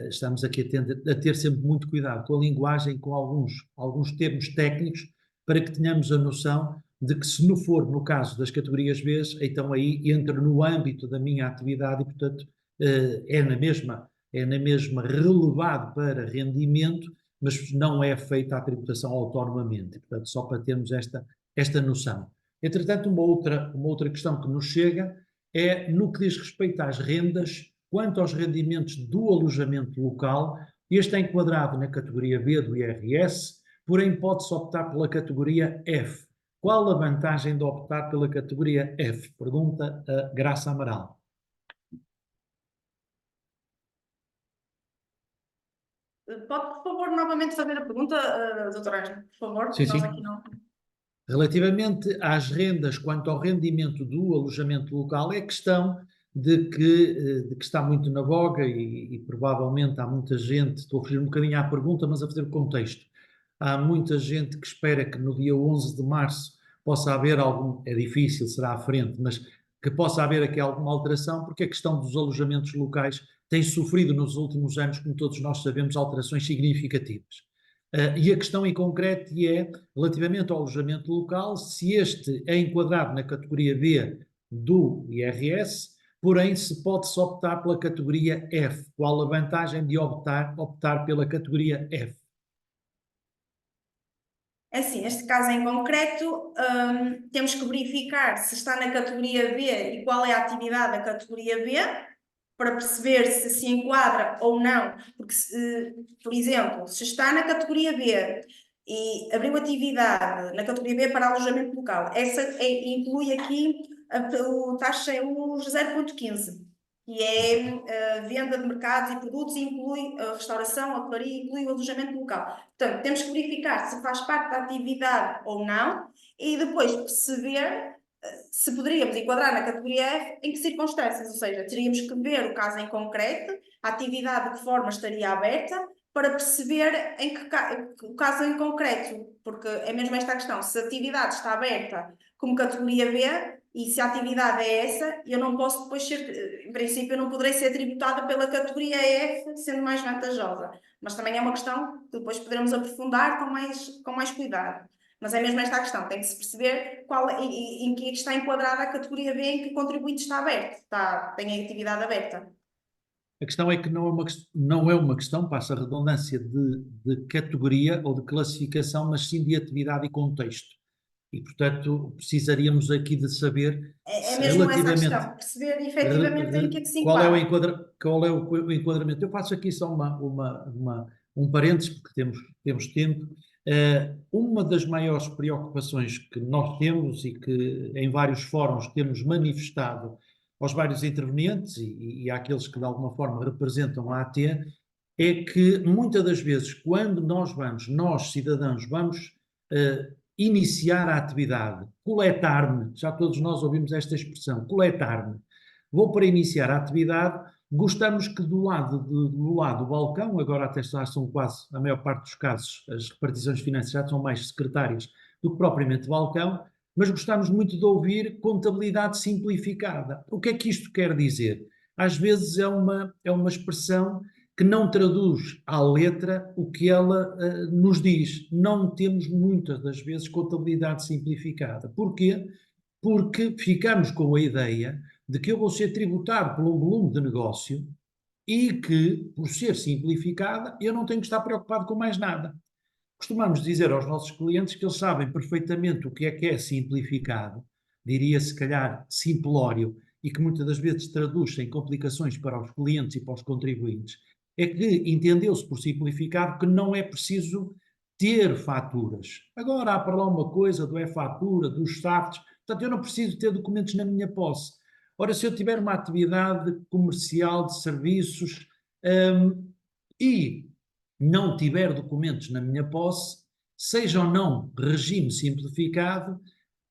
estamos aqui a ter sempre muito cuidado com a linguagem, com alguns termos técnicos, para que tenhamos a noção de que se não for no caso das categorias B, então aí entra no âmbito da minha atividade e, portanto, é na mesma relevado para rendimento, mas não é feita a tributação autonomamente. Portanto, só para termos esta noção. Entretanto, uma outra questão que nos chega é no que diz respeito às rendas, quanto aos rendimentos do alojamento local, este é enquadrado na categoria B do IRS, porém pode-se optar pela categoria F. Qual a vantagem de optar pela categoria F? Pergunta a Graça Amaral. Pode, por favor, novamente fazer a pergunta, doutora Ângela, por favor? Sim, sim. Aqui não... Relativamente às rendas, quanto ao rendimento do alojamento local, é questão de que está muito na voga e provavelmente há muita gente, estou a fugir um bocadinho à pergunta, mas a fazer o contexto. Há muita gente que espera que no dia 11 de março possa haver é difícil, será à frente, mas que possa haver aqui alguma alteração, porque a questão dos alojamentos locais tem sofrido nos últimos anos, como todos nós sabemos, alterações significativas. E a questão em concreto é, relativamente ao alojamento local, se este é enquadrado na categoria B do IRS, porém se pode-se optar pela categoria F. Qual a vantagem de optar pela categoria F? Assim, neste caso em concreto, temos que verificar se está na categoria B e qual é a atividade da categoria B, para perceber se enquadra ou não, porque, por exemplo, se está na categoria B e abriu atividade na categoria B para alojamento local, essa inclui aqui a taxa é os 0,15, que é venda de mercados e produtos, inclui a restauração, a hotelaria, inclui o alojamento local. Portanto, temos que verificar se faz parte da atividade ou não e depois perceber se poderíamos enquadrar na categoria F, em que circunstâncias, ou seja, teríamos que ver o caso em concreto, a atividade de que forma estaria aberta, para perceber o caso em concreto, porque é mesmo esta questão, se a atividade está aberta como categoria B, E se a atividade é essa, eu não posso depois ser, em princípio, eu não poderei ser tributada pela categoria F, sendo mais vantajosa. Mas também é uma questão que depois poderemos aprofundar com mais cuidado. Mas é mesmo esta a questão, tem que se perceber em que está enquadrada a categoria B, em que o contribuinte está aberto, tem a atividade aberta. A questão é que não é uma questão, passa a redundância, de categoria ou de classificação, mas sim de atividade e contexto. E, portanto, precisaríamos aqui de saber É mesmo essa a relativamente questão, perceber efetivamente em que é que se qual é enquadra. qual é o enquadramento. Eu faço aqui só um parênteses, porque temos tempo. Uma das maiores preocupações que nós temos e que em vários fóruns temos manifestado aos vários intervenientes e àqueles que de alguma forma representam a AT, é que muitas das vezes quando nós cidadãos vamos iniciar a atividade, coletar-me, já todos nós ouvimos esta expressão, coletar-me, vou para iniciar a atividade, gostamos que do lado do balcão, agora até já são quase, a maior parte dos casos, as repartições financeiras já são mais secretárias do que propriamente balcão, mas gostamos muito de ouvir contabilidade simplificada. O que é que isto quer dizer? Às vezes é uma expressão que não traduz à letra o que ela nos diz. Não temos muitas das vezes contabilidade simplificada. Porquê? Porque ficamos com a ideia de que eu vou ser tributado por um volume de negócio e que, por ser simplificada, eu não tenho que estar preocupado com mais nada. Costumamos dizer aos nossos clientes que eles sabem perfeitamente o que é simplificado, diria se calhar simplório, e que muitas das vezes traduz em complicações para os clientes e para os contribuintes, é que entendeu-se por simplificado que não é preciso ter faturas. Agora há para lá uma coisa do e-fatura, dos SAFs, portanto eu não preciso ter documentos na minha posse. Ora, se eu tiver uma atividade comercial de serviços e não tiver documentos na minha posse, seja ou não regime simplificado,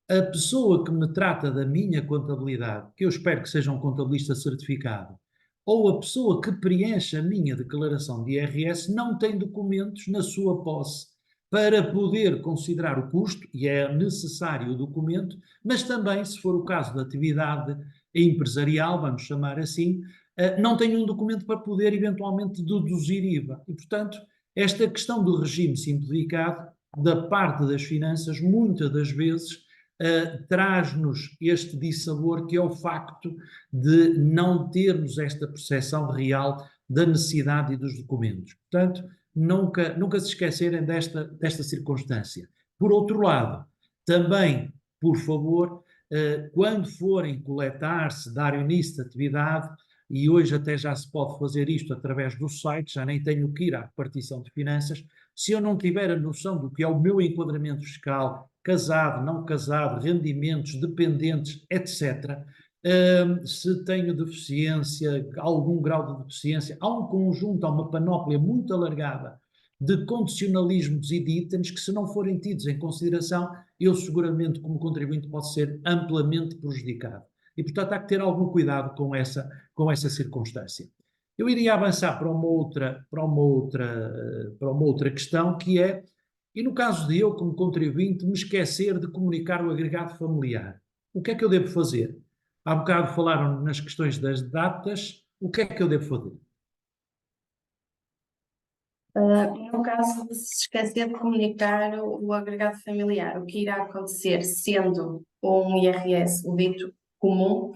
a pessoa que me trata da minha contabilidade, que eu espero que seja um contabilista certificado, ou a pessoa que preenche a minha declaração de IRS, não tem documentos na sua posse para poder considerar o custo, e é necessário o documento, mas também, se for o caso da atividade empresarial, vamos chamar assim, não tem um documento para poder eventualmente deduzir IVA. E, portanto, esta questão do regime simplificado, da parte das finanças, muitas das vezes, traz-nos este dissabor que é o facto de não termos esta percepção real da necessidade e dos documentos. Portanto, nunca se esquecerem desta circunstância. Por outro lado, também, por favor, quando forem coletar-se, dar início de atividade, e hoje até já se pode fazer isto através do site, já nem tenho que ir à repartição de finanças, se eu não tiver a noção do que é o meu enquadramento fiscal, casado, não casado, rendimentos, dependentes, etc., se tenho deficiência, algum grau de deficiência, há um conjunto, há uma panóplia muito alargada de condicionalismos e de itens que, se não forem tidos em consideração, eu seguramente, como contribuinte, posso ser amplamente prejudicado. E, portanto, há que ter algum cuidado com essa circunstância. Eu iria avançar para uma outra questão, que é, e no caso de eu, como contribuinte, me esquecer de comunicar o agregado familiar, o que é que eu devo fazer? Há bocado falaram nas questões das datas, o que é que eu devo fazer? No caso de se esquecer de comunicar o agregado familiar, o que irá acontecer sendo um IRS o dito comum,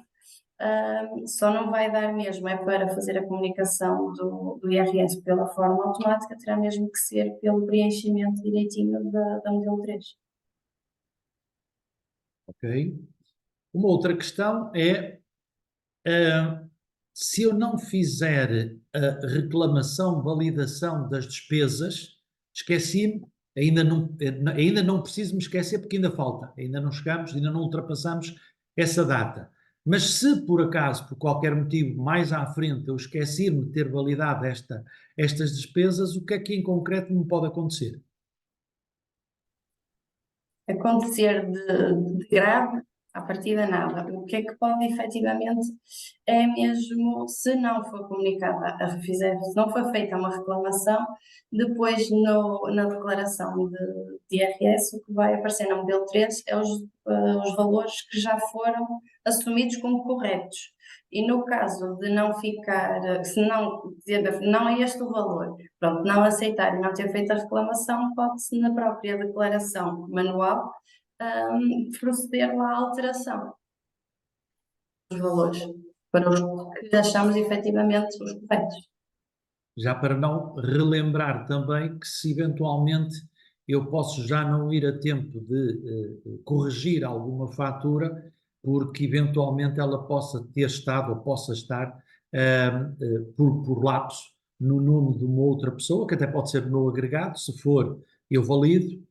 só não vai dar mesmo, é para fazer a comunicação do IRS pela forma automática, terá mesmo que ser pelo preenchimento direitinho da modelo 3. Ok? Uma outra questão é, se eu não fizer a reclamação, validação das despesas, esqueci-me, ainda não preciso me esquecer porque ainda falta, ainda não chegamos, ainda não ultrapassamos essa data. Mas se por acaso, por qualquer motivo, mais à frente eu esquecer-me de ter validado estas despesas, o que é que em concreto me pode acontecer? Acontecer de grave À partida nada. O que é que pode efetivamente é mesmo, se não for comunicada a revisão, se não for feita uma reclamação, depois na declaração de IRS, o que vai aparecer no modelo 3 é os valores que já foram assumidos como corretos. E no caso de não ficar, se não, não é este o valor, pronto, não aceitar e não ter feito a reclamação, pode-se na própria declaração manual proceder lá à alteração dos valores para os que achamos efetivamente os corretos. Já para não relembrar também que se eventualmente eu posso já não ir a tempo de corrigir alguma fatura, porque eventualmente ela possa ter estado ou possa estar por lapso no nome de uma outra pessoa, que até pode ser no meu agregado. Se for, eu valido,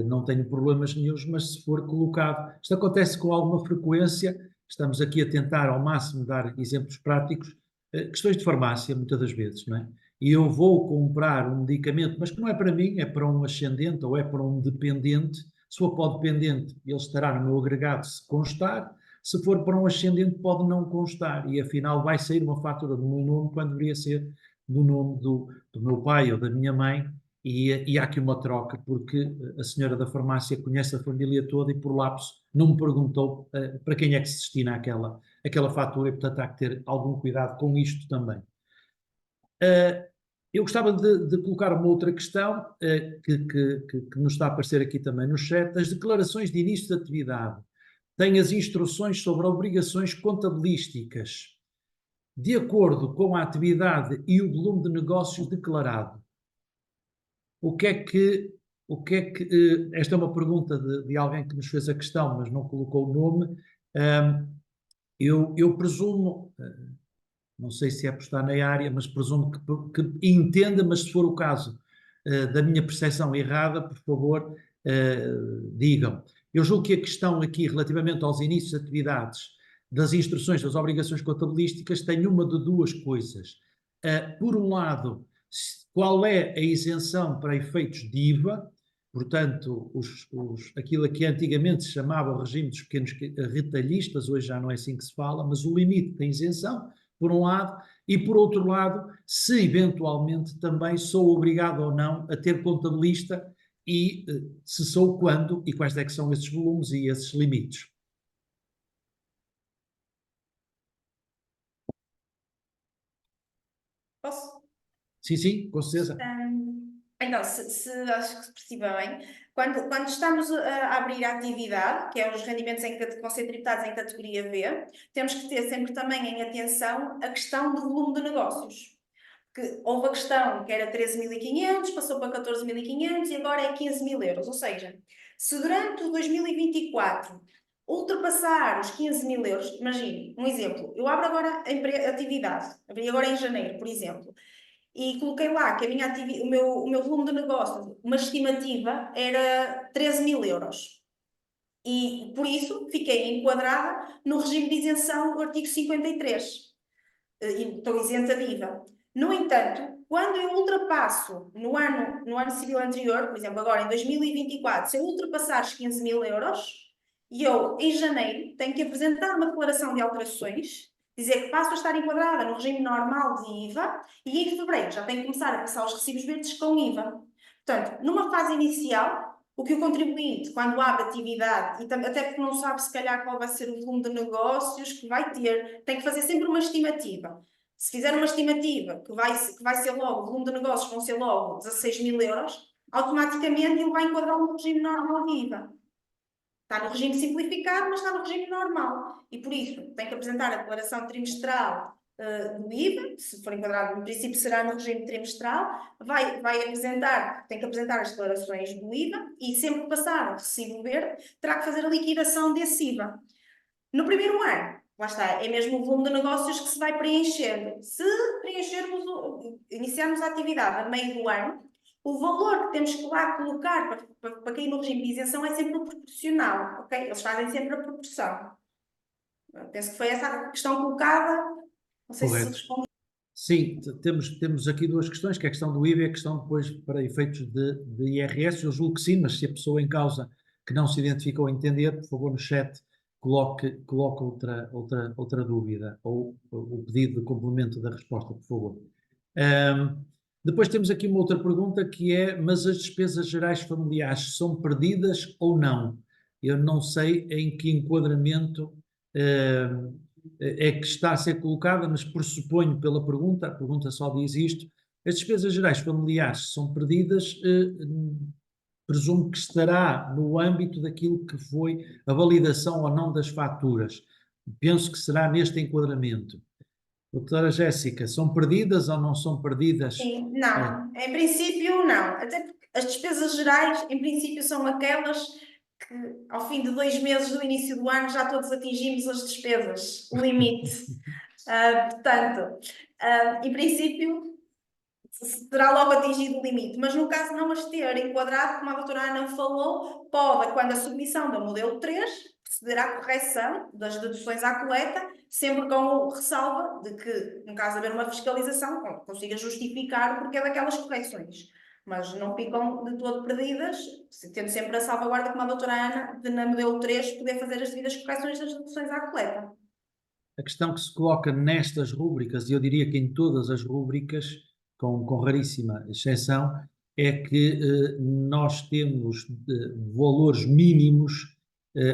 não tenho problemas nenhuns, mas se for colocado, isto acontece com alguma frequência, estamos aqui a tentar ao máximo dar exemplos práticos, questões de farmácia, muitas das vezes, não é? E eu vou comprar um medicamento, mas que não é para mim, é para um ascendente ou é para um dependente. Se for para o dependente, ele estará no meu agregado se constar. Se for para um ascendente, pode não constar. E afinal vai sair uma fatura do meu nome quando deveria ser do nome do meu pai ou da minha mãe. E há aqui uma troca, porque a senhora da farmácia conhece a família toda e por lapso não me perguntou para quem é que se destina aquela fatura, e portanto há que ter algum cuidado com isto também. Eu gostava de colocar uma outra questão que nos está a aparecer aqui também no chat. As declarações de início de atividade têm as instruções sobre obrigações contabilísticas de acordo com a atividade e o volume de negócios declarado. Esta é uma pergunta de alguém que nos fez a questão, mas não colocou o nome. Eu presumo, não sei se é por estar na área, mas presumo que entenda, mas se for o caso da minha percepção errada, por favor, digam. Eu julgo que a questão aqui, relativamente aos inícios de atividades, das instruções, das obrigações contabilísticas, tem uma de duas coisas. Por um lado, qual é a isenção para efeitos de IVA, portanto, aquilo que antigamente se chamava o regime dos pequenos retalhistas, hoje já não é assim que se fala, mas o limite da isenção, por um lado, e por outro lado, se eventualmente também sou obrigado ou não a ter contabilista e se sou, quando e quais é que são esses volumes e esses limites. Posso? Sim, com certeza. Então, se acho que se perceba bem, quando estamos a abrir a atividade, que é os rendimentos que vão ser tributados em categoria V, temos que ter sempre também em atenção a questão do volume de negócios. Que houve a questão que era 13.500, passou para 14.500 e agora é 15.000 euros. Ou seja, se durante o 2024 ultrapassar os 15.000 euros, imagine, um exemplo, eu abro agora a atividade, abri agora em janeiro, por exemplo, e coloquei lá que o meu volume de negócio, uma estimativa, era 13.000 euros. E, por isso, fiquei enquadrada no regime de isenção do artigo 53. Estou isenta de IVA. No entanto, quando eu ultrapasso no ano civil anterior, por exemplo, agora em 2024, se eu ultrapassar os 15.000 euros, eu, em janeiro, tenho que apresentar uma declaração de alterações, dizer que passo a estar enquadrada no regime normal de IVA, e em fevereiro já tenho que começar a passar os recibos verdes com IVA. Portanto, numa fase inicial, o que o contribuinte, quando abre atividade, e até porque não sabe se calhar qual vai ser o volume de negócios que vai ter, tem que fazer sempre uma estimativa. Se fizer uma estimativa que vai ser logo, o volume de negócios vão ser logo 16.000 euros, automaticamente ele vai enquadrar no regime normal de IVA. Está no regime simplificado, mas está no regime normal. E por isso tem que apresentar a declaração trimestral do IVA, se for enquadrado, no princípio será no regime trimestral, tem que apresentar as declarações do IVA e sempre que passar o recibo verde, terá que fazer a liquidação desse IVA. No primeiro ano, lá está, é mesmo o volume de negócios que se vai preenchendo. Se iniciarmos a atividade a meio do ano, o valor que temos que lá colocar para cair no regime de isenção é sempre proporcional, ok? Eles fazem sempre a proporção. Penso que foi essa a questão colocada. Não sei se respondi. Sim, temos aqui duas questões, que é a questão do IVA e a questão depois para efeitos de IRS. Eu julgo que sim, mas se a pessoa em causa que não se identificou entender, por favor, no chat coloque outra dúvida, ou o pedido de complemento da resposta, por favor. Depois temos aqui uma outra pergunta que é: mas as despesas gerais familiares são perdidas ou não? Eu não sei em que enquadramento é que está a ser colocada, mas pressuponho pela pergunta, a pergunta só diz isto: as despesas gerais familiares são perdidas, presumo que estará no âmbito daquilo que foi a validação ou não das faturas. Penso que será neste enquadramento. Doutora Jéssica, são perdidas ou não são perdidas? Sim, não. Em princípio, não. Até porque as despesas gerais, em princípio, são aquelas que, ao fim de 2 meses do início do ano, já todos atingimos as despesas, o limite. Portanto, em princípio, terá logo atingido o limite, mas no caso não as ter enquadrado, como a doutora Ana falou, pode, quando a submissão do modelo 3, proceder à correção das deduções à coleta, sempre com o ressalva de que, no caso de haver uma fiscalização, consiga justificar o porquê daquelas correções. Mas não ficam de todo perdidas, tendo sempre a salvaguarda, como a doutora Ana, de na modelo 3 poder fazer as devidas correções das deduções à coleta. A questão que se coloca nestas rúbricas, e eu diria que em todas as rúbricas, com raríssima exceção, é que nós temos valores mínimos,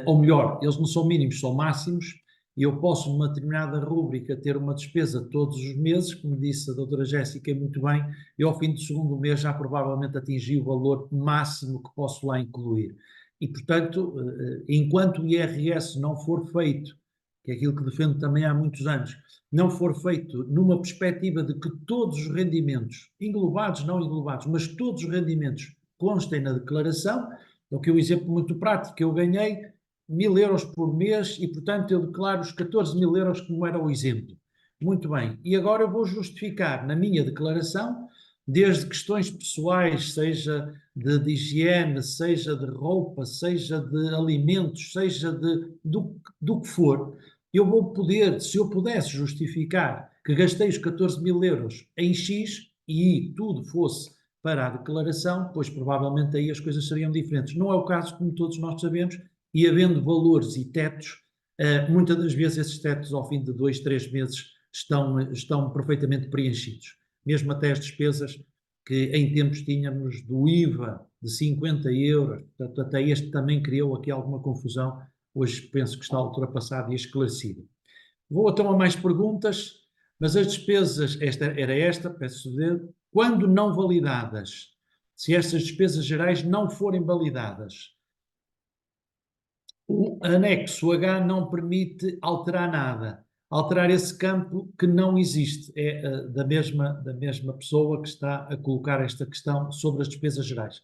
ou melhor, eles não são mínimos, são máximos, e eu posso, numa determinada rúbrica, ter uma despesa todos os meses, como disse a doutora Jéssica muito bem, e ao fim do segundo mês já provavelmente atingi o valor máximo que posso lá incluir. E, portanto, enquanto o IRS não for feito, que é aquilo que defendo também há muitos anos, não for feito numa perspectiva de que todos os rendimentos, englobados, não englobados, mas todos os rendimentos constem na declaração, então que é um exemplo muito prático: eu ganhei 1.000 euros por mês e, portanto, eu declaro os 14.000 euros como era o exemplo. Muito bem, e agora eu vou justificar na minha declaração, desde questões pessoais, seja de higiene, seja de roupa, seja de alimentos, seja do que for, eu vou poder, se eu pudesse justificar que gastei os 14.000 euros em X e tudo fosse para a declaração, pois provavelmente aí as coisas seriam diferentes. Não é o caso, como todos nós sabemos, e havendo valores e tetos, muitas das vezes esses tetos ao fim de 2, 3 meses estão perfeitamente preenchidos. Mesmo até as despesas que em tempos tínhamos do IVA de 50 euros, portanto até este também criou aqui alguma confusão, hoje penso que está ultrapassado e esclarecido. Vou então a mais perguntas, mas as despesas, peço dedo, quando não validadas, se estas despesas gerais não forem validadas, o anexo H não permite alterar nada. Alterar esse campo que não existe. É da mesma pessoa que está a colocar esta questão sobre as despesas gerais.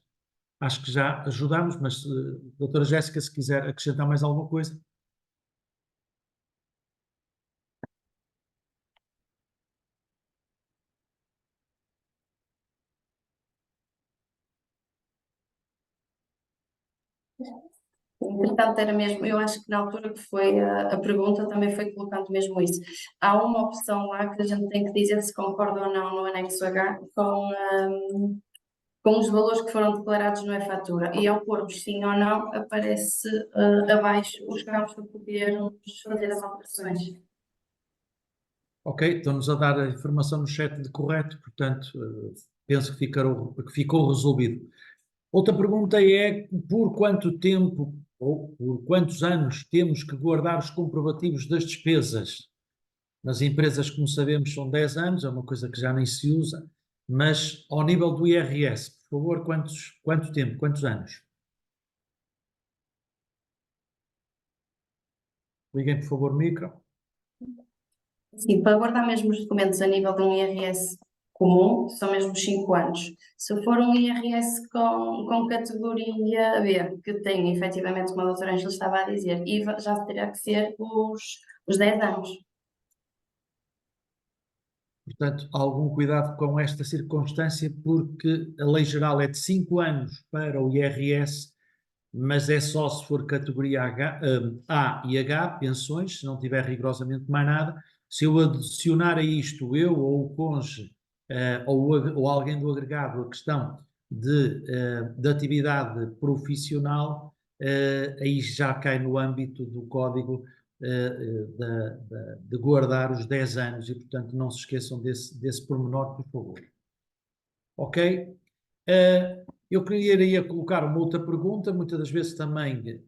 Acho que já ajudamos, mas doutora Jéssica, se quiser acrescentar mais alguma coisa. Entretanto, era mesmo, eu acho que na altura que foi a pergunta também foi colocando mesmo isso. Há uma opção lá que a gente tem que dizer se concorda ou não no anexo H com os valores que foram declarados no e-fatura. E ao pormos sim ou não, aparece abaixo os campos para podermos fazer as alterações. Ok, estão-nos a dar a informação no chat de correto, portanto, penso que ficou resolvido. Outra pergunta é: por quanto tempo ou por quantos anos temos que guardar os comprovativos das despesas? Nas empresas, como sabemos, são 10 anos, é uma coisa que já nem se usa, mas ao nível do IRS, por favor, quanto tempo, quantos anos? Liguem, por favor, o micro. Sim, para guardar mesmo os documentos a nível de um IRS comum, são mesmo 5 anos. Se for um IRS com categoria B, que tem efetivamente, como a doutora Ângela estava a dizer, IVA, já terá que ser os 10 anos. Portanto, algum cuidado com esta circunstância, porque a lei geral é de 5 anos para o IRS, mas é só se for categoria A e H, pensões, se não tiver rigorosamente mais nada. Se eu adicionar a isto, eu ou o cônjuge, ou alguém do agregado, a questão de atividade profissional, aí já cai no âmbito do código de guardar os 10 anos e, portanto, não se esqueçam desse pormenor, por favor. Ok? Eu queria colocar uma outra pergunta, muitas das vezes também,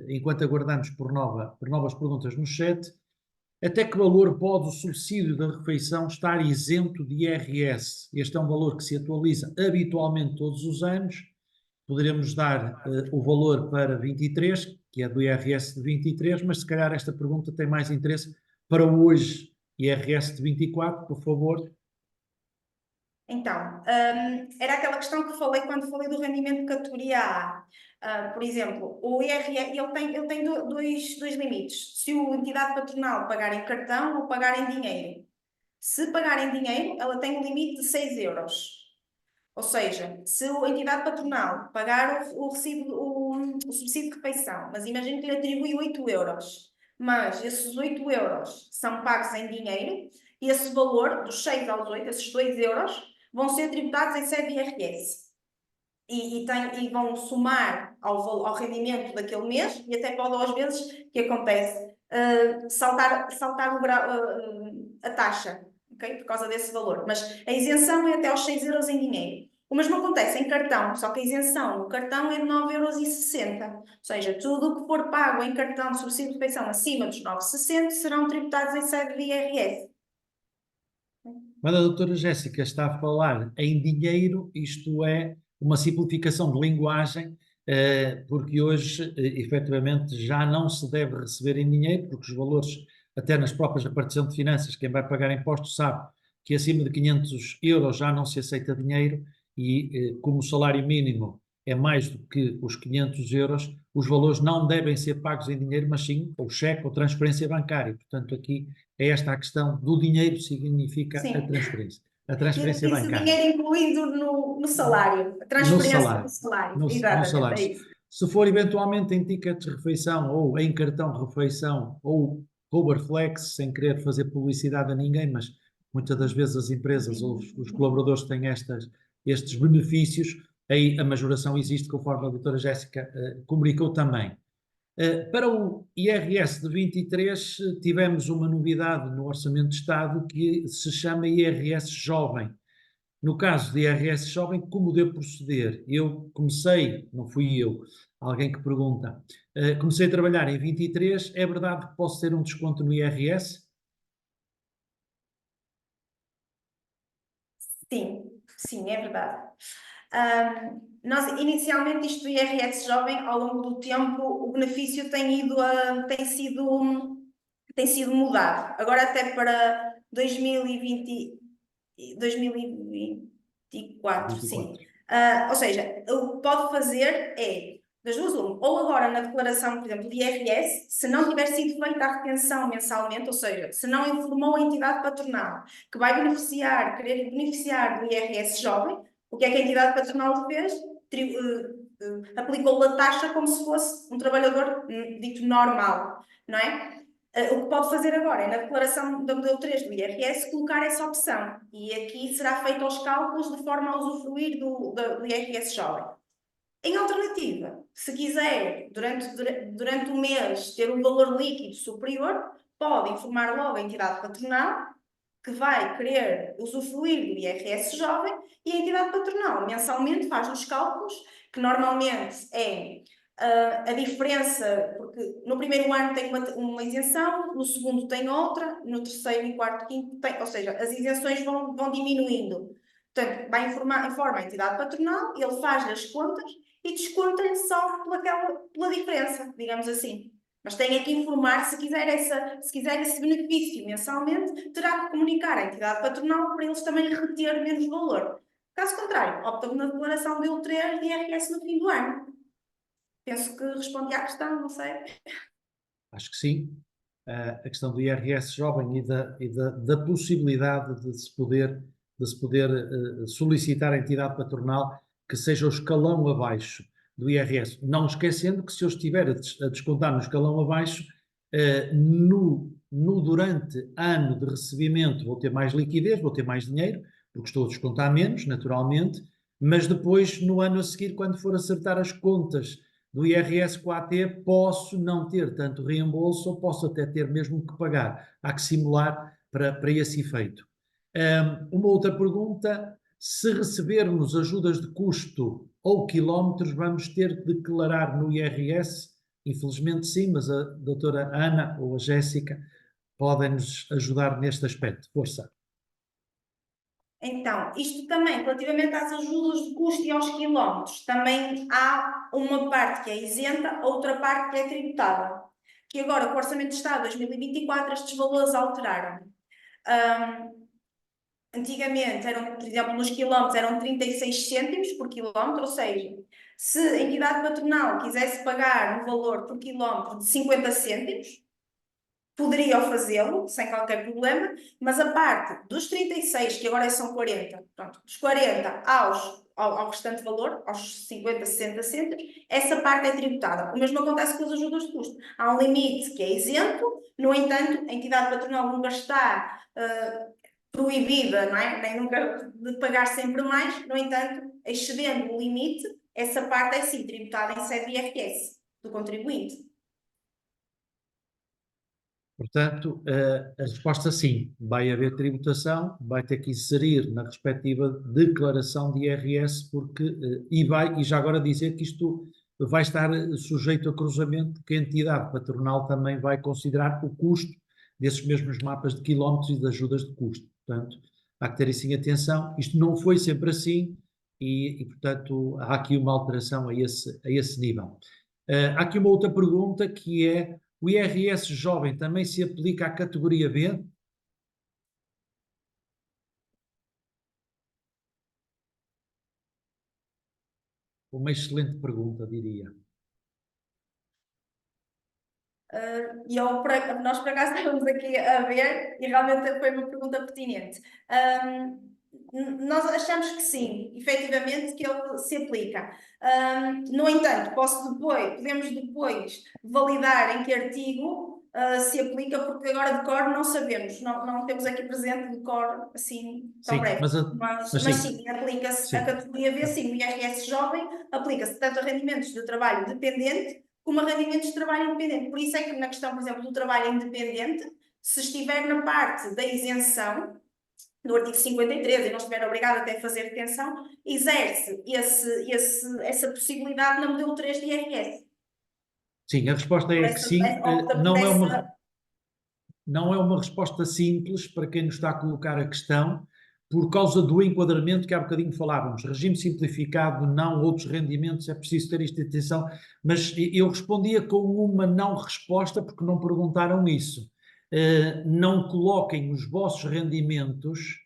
enquanto aguardamos por novas perguntas no chat, até que valor pode o subsídio da refeição estar isento de IRS? Este é um valor que se atualiza habitualmente todos os anos. Poderemos dar o valor para 23, que é do IRS de 23, mas se calhar esta pergunta tem mais interesse para hoje, IRS de 24, por favor. Então, era aquela questão que falei quando falei do rendimento de categoria A. Por exemplo, o IRS ele tem dois limites. Se a entidade patronal pagar em cartão ou pagar em dinheiro. Se pagar em dinheiro, ela tem um limite de 6 euros. Ou seja, se a entidade patronal pagar o subsídio de refeição, mas imagina que lhe atribui 8 euros, mas esses 8 euros são pagos em dinheiro, e esse valor, dos 6 aos 8, esses 2 euros, vão ser tributados em sede IRS. E vão somar ao rendimento daquele mês, e até pode, às vezes, que acontece, saltar a taxa, okay? Por causa desse valor. Mas a isenção é até aos 6 euros em dinheiro. O mesmo acontece em cartão, só que a isenção no cartão é de 9,60 euros. Ou seja, tudo o que for pago em cartão de subsídio de refeição acima dos 9,60 serão tributados em sede de IRS. Quando a doutora Jéssica está a falar em dinheiro, isto é uma simplificação de linguagem, porque hoje, efetivamente, já não se deve receber em dinheiro, porque os valores, até nas próprias repartição de finanças, quem vai pagar impostos sabe que acima de 500 euros já não se aceita dinheiro e, como o salário mínimo é mais do que os 500 euros, os valores não devem ser pagos em dinheiro, mas sim ou cheque ou transferência bancária. Portanto, aqui é esta a questão do dinheiro, significa Sim. a transferência. A transferência Esse bancária. dinheiro incluído no salário, a transferência do salário. Exatamente, salário. é isso. Se for eventualmente em tickets de refeição ou em cartão de refeição ou Coberflex, sem querer fazer publicidade a ninguém, mas muitas das vezes as empresas ou os colaboradores têm estes benefícios, aí a majoração existe, conforme a doutora Jéssica comunicou também. Para o IRS de 23, tivemos uma novidade no Orçamento de Estado que se chama IRS Jovem. No caso de IRS Jovem, como devo proceder? Eu comecei, não fui eu, alguém que pergunta, comecei a trabalhar em 23, é verdade que posso ter um desconto no IRS? Sim, é verdade. Nós, inicialmente, isto do IRS jovem, ao longo do tempo, o benefício tem sido mudado. Agora até para 2024, sim. Ou seja, o que pode fazer é, das duas uma, ou agora na declaração, por exemplo, de IRS, se não tiver sido feita a retenção mensalmente, ou seja, se não informou a entidade patronal que vai querer beneficiar do IRS jovem, o que é que a entidade patronal fez? Aplicou a taxa como se fosse um trabalhador dito normal, não é? O que pode fazer agora é, na declaração da modelo 3 do IRS, colocar essa opção. E aqui será feito aos cálculos de forma a usufruir do IRS jovem. Em alternativa, se quiser, durante o mês, ter um valor líquido superior, pode informar logo a entidade patronal que vai querer usufruir do IRS jovem, e a entidade patronal mensalmente faz os cálculos, que normalmente é a diferença, porque no primeiro ano tem uma isenção, no segundo tem outra, no terceiro e quarto, quinto tem, ou seja, as isenções vão diminuindo. Portanto, informa a entidade patronal, ele faz-lhe as contas e desconta-lhe só pela diferença, digamos assim. Mas tem que informar, se quiser esse benefício mensalmente, terá que comunicar à entidade patronal para eles também reter menos valor. Caso contrário, opta na declaração de U3 de IRS no fim do ano. Penso que respondi à questão, não sei. Acho que sim. A questão do IRS jovem e da possibilidade de se poder solicitar à entidade patronal que seja o escalão abaixo do IRS. Não esquecendo que se eu estiver a descontar no escalão abaixo, durante ano de recebimento vou ter mais liquidez, vou ter mais dinheiro, porque estou a descontar menos, naturalmente, mas depois, no ano a seguir, quando for acertar as contas do IRS com a AT, posso não ter tanto reembolso ou posso até ter mesmo que pagar. Há que simular para esse efeito. Uma outra pergunta: se recebermos ajudas de custo ou quilómetros, vamos ter que declarar no IRS? Infelizmente sim, mas a doutora Ana ou a Jéssica podem nos ajudar neste aspecto. Força. Então, isto também, relativamente às ajudas de custo e aos quilómetros, também há uma parte que é isenta, outra parte que é tributada. Que agora, com o Orçamento de Estado de 2024, estes valores alteraram. Antigamente, eram, por exemplo, nos quilómetros, eram 36 cêntimos por quilómetro, ou seja, se a entidade patronal quisesse pagar um valor por quilómetro de 50 cêntimos, poderia fazê-lo, sem qualquer problema, mas a parte dos 36, que agora são 40, pronto, dos 40 ao restante valor, aos 50, 60 cêntimos, essa parte é tributada. O mesmo acontece com as ajudas de custo. Há um limite que é isento, no entanto, a entidade patronal nunca está proibida, não é? Nem nunca de pagar sempre mais, no entanto, excedendo o limite, essa parte é sim tributada em sede de IRS do contribuinte. Portanto, a resposta sim, vai haver tributação, vai ter que inserir na respectiva declaração de IRS, porque, e já agora dizer que isto vai estar sujeito a cruzamento, porque a entidade patronal também vai considerar o custo desses mesmos mapas de quilómetros e de ajudas de custo. Portanto, há que ter isso em atenção. Isto não foi sempre assim e portanto, há aqui uma alteração a esse nível. Há aqui uma outra pergunta que é: o IRS jovem também se aplica à categoria B? Uma excelente pergunta, diria. Nós, por acaso, estávamos aqui a ver e realmente foi uma pergunta pertinente. Nós achamos que sim, efetivamente, que ele se aplica. No entanto, podemos depois validar em que artigo se aplica, porque agora de cor não sabemos, não temos aqui presente de cor assim tão Sim, breve. mas Sim, aplica-se sim. a categoria B, sim, o IRS jovem aplica-se tanto a rendimentos de trabalho dependente como a rendimentos de trabalho independente. Por isso é que na questão, por exemplo, do trabalho independente, se estiver na parte da isenção, do artigo 53, e não estiver obrigado até a fazer retenção, exerce essa possibilidade na modelo 3 de IRS. Sim, a resposta é que sim. Não é uma resposta simples para quem nos está a colocar a questão, por causa do enquadramento que há bocadinho falávamos. Regime simplificado, não outros rendimentos, é preciso ter isto em atenção. Mas eu respondia com uma não resposta, porque não perguntaram isso. Não coloquem os vossos rendimentos,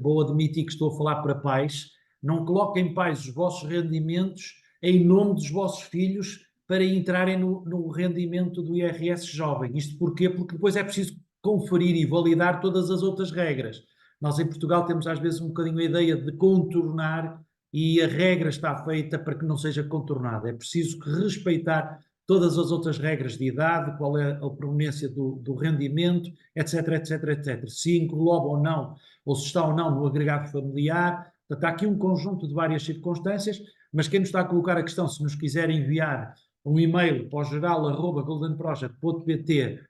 vou admitir que estou a falar para pais, não coloquem, pais, os vossos rendimentos em nome dos vossos filhos para entrarem no rendimento do IRS jovem. Isto porquê? Porque depois é preciso conferir e validar todas as outras regras. Nós em Portugal temos às vezes um bocadinho a ideia de contornar e a regra está feita para que não seja contornada. É preciso respeitar todas as outras regras de idade, qual é a proveniência do rendimento, etc, etc, etc. Se engloba ou não, ou se está ou não no agregado familiar. Portanto, há aqui um conjunto de várias circunstâncias, mas quem nos está a colocar a questão, se nos quiser enviar um e-mail para o geral@goldenproject.pt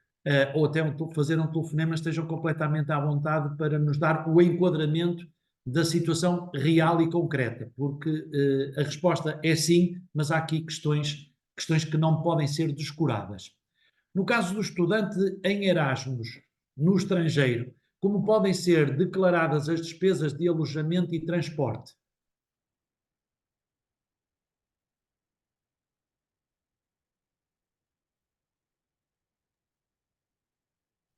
ou até fazer um telefonema, estejam completamente à vontade para nos dar o enquadramento da situação real e concreta, porque a resposta é sim, mas há aqui questões que não podem ser descuradas. No caso do estudante em Erasmus, no estrangeiro, como podem ser declaradas as despesas de alojamento e transporte?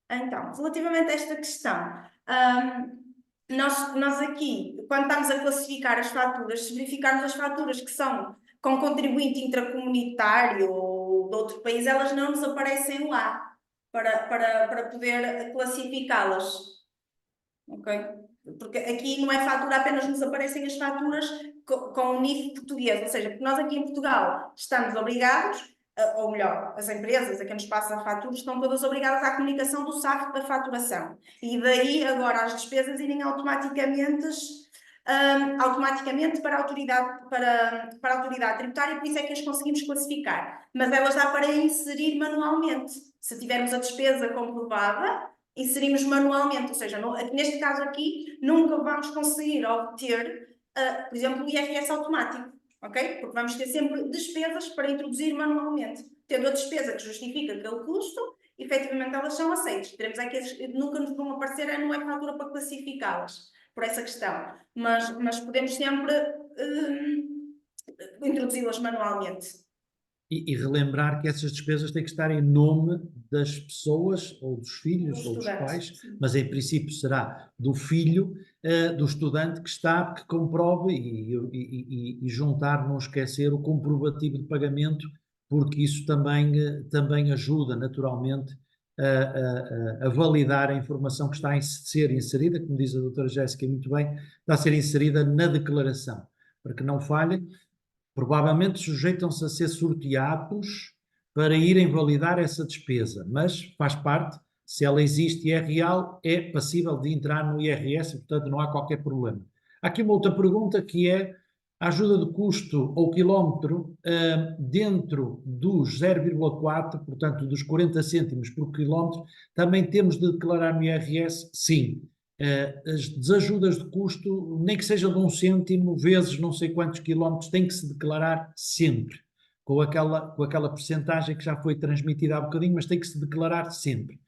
Então, relativamente a esta questão, nós aqui, quando estamos a classificar as faturas, se verificarmos as faturas que são com contribuinte intracomunitário ou de outro país, elas não nos aparecem lá para poder classificá-las. Ok? Porque aqui não é fatura, apenas nos aparecem as faturas com o NIF português, ou seja, porque nós aqui em Portugal estamos obrigados, ou melhor, as empresas a quem nos passam faturas estão todas obrigadas à comunicação do SAF da faturação. E daí agora as despesas irem automaticamente automaticamente para a autoridade, para a autoridade tributária, por isso é que as conseguimos classificar. Mas elas dá para inserir manualmente. Se tivermos a despesa comprovada, inserimos manualmente, ou seja, neste caso aqui, nunca vamos conseguir obter, por exemplo, o IRS automático, ok? Porque vamos ter sempre despesas para introduzir manualmente. Tendo a despesa que justifica aquele custo, efetivamente elas são aceitas. Teremos é que nunca nos vão aparecer, não é fatura para classificá-las, por essa questão. Mas podemos sempre introduzi-las manualmente. E relembrar que essas despesas têm que estar em nome das pessoas, ou dos filhos, ou dos pais, mas em princípio será do filho, do estudante que está, que comprove e juntar, não esquecer o comprovativo de pagamento, porque isso também ajuda naturalmente a validar a informação que está a ser inserida, como diz a doutora Jéssica muito bem, está a ser inserida na declaração, para que não falhe. Provavelmente sujeitam-se a ser sorteados para irem validar essa despesa, mas faz parte, se ela existe e é real, é passível de entrar no IRS, portanto não há qualquer problema. Há aqui uma outra pergunta que é a ajuda de custo ou quilómetro dentro dos 0,4, portanto dos 40 cêntimos por quilómetro, também temos de declarar no IRS? Sim. As desajudas de custo, nem que seja de 1 cêntimo, vezes não sei quantos quilómetros, tem que se declarar sempre, com aquela percentagem que já foi transmitida há bocadinho, mas tem que se declarar sempre.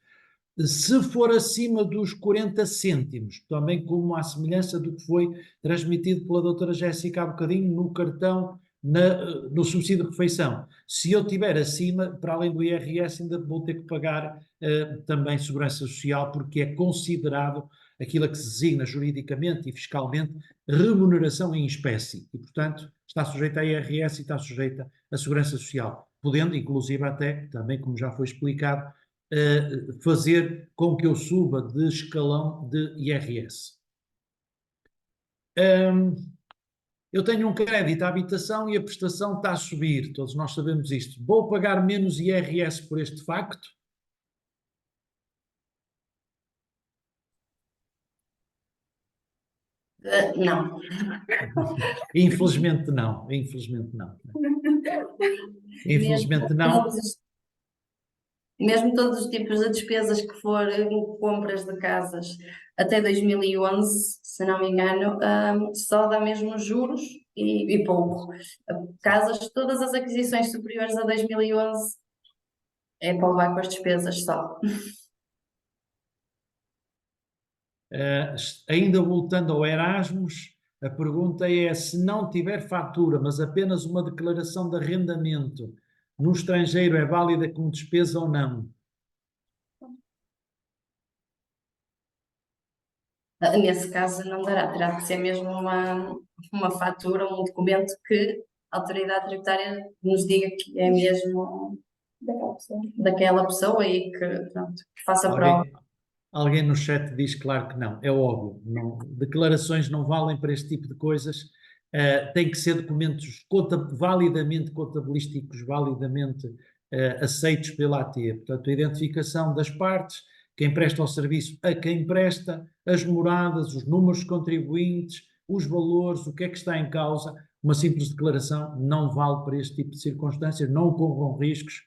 Se for acima dos 40 cêntimos, também como à semelhança do que foi transmitido pela doutora Jéssica há bocadinho no cartão, no subsídio de refeição. Se eu estiver acima, para além do IRS, ainda vou ter que pagar também Segurança Social, porque é considerado aquilo que se designa juridicamente e fiscalmente remuneração em espécie. E, portanto, está sujeita a IRS e está sujeita à Segurança Social, podendo, inclusive, até, também como já foi explicado, fazer com que eu suba de escalão de IRS. Eu tenho um crédito à habitação e a prestação está a subir, todos nós sabemos isto. Vou pagar menos IRS por este facto? Não. Infelizmente não, infelizmente não. Infelizmente não. Mesmo todos os tipos de despesas que forem compras de casas até 2011, se não me engano, só dá mesmo juros e pouco. Casas, todas as aquisições superiores a 2011 é para levar com as despesas só. Ainda voltando ao Erasmus, a pergunta é: se não tiver fatura, mas apenas uma declaração de arrendamento no estrangeiro, é válida como despesa ou não? Nesse caso não dará, terá que ser mesmo uma fatura, um documento que a autoridade tributária nos diga que é mesmo daquela pessoa e que, pronto, que faça prova. Alguém no chat diz claro que não, é óbvio. Não, declarações não valem para este tipo de coisas. Tem que ser documentos validamente contabilísticos, validamente aceitos pela AT. Portanto, a identificação das partes, quem presta o serviço a quem presta, as moradas, os números de contribuintes, os valores, o que é que está em causa. Uma simples declaração não vale para este tipo de circunstâncias, não corram riscos,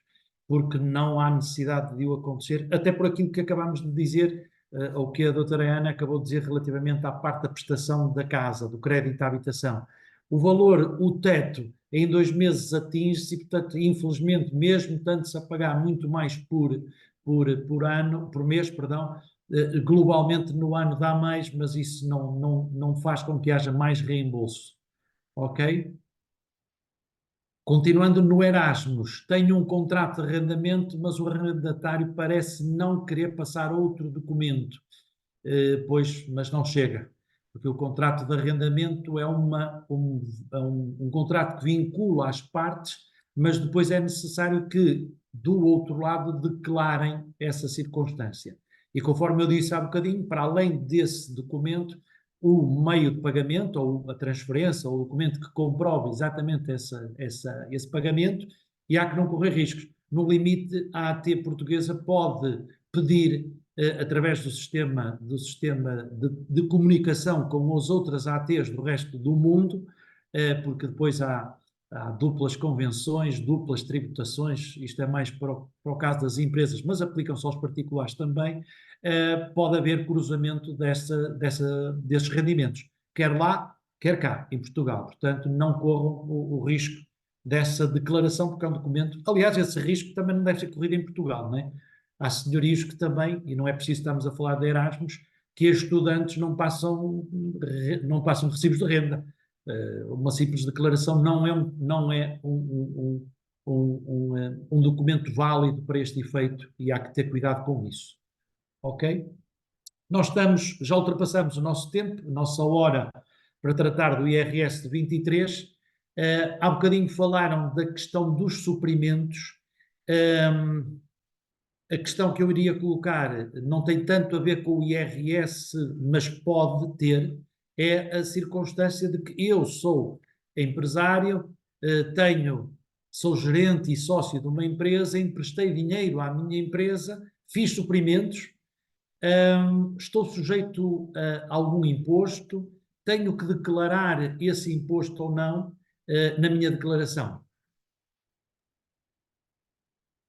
porque não há necessidade de o acontecer, até por aquilo que acabámos de dizer, ou que a doutora Ana acabou de dizer relativamente à parte da prestação da casa, do crédito à habitação. O valor, o teto, em 2 meses atinge-se e, portanto, infelizmente, mesmo estando-se a pagar muito mais por mês, globalmente no ano dá mais, mas isso não faz com que haja mais reembolso. Ok? Continuando no Erasmus, tenho um contrato de arrendamento, mas o arrendatário parece não querer passar outro documento, mas não chega, porque o contrato de arrendamento é um contrato que vincula as partes, mas depois é necessário que, do outro lado, declarem essa circunstância. E conforme eu disse há bocadinho, para além desse documento, o meio de pagamento, ou a transferência, ou o documento que comprove exatamente esse pagamento, e há que não correr riscos. No limite, a AT portuguesa pode pedir através do sistema de comunicação com as outras ATs do resto do mundo, porque depois há duplas convenções, duplas tributações, isto é mais para o caso das empresas, mas aplicam-se aos particulares também, pode haver cruzamento desses rendimentos, quer lá, quer cá, em Portugal. Portanto, não corram o risco dessa declaração, porque é um documento. Aliás, esse risco também não deve ser corrido em Portugal, não é? Há senhorios que também, e não é preciso estarmos a falar de Erasmus, que estudantes não passam recibos de renda. Uma simples declaração não é um documento válido para este efeito e há que ter cuidado com isso. Ok? Nós já ultrapassamos o nosso tempo, a nossa hora para tratar do IRS de 23. Há bocadinho falaram da questão dos suprimentos. A questão que eu iria colocar não tem tanto a ver com o IRS, mas pode ter, é a circunstância de que eu sou empresário, sou gerente e sócio de uma empresa, emprestei dinheiro à minha empresa, fiz suprimentos, estou sujeito a algum imposto, tenho que declarar esse imposto ou não na minha declaração.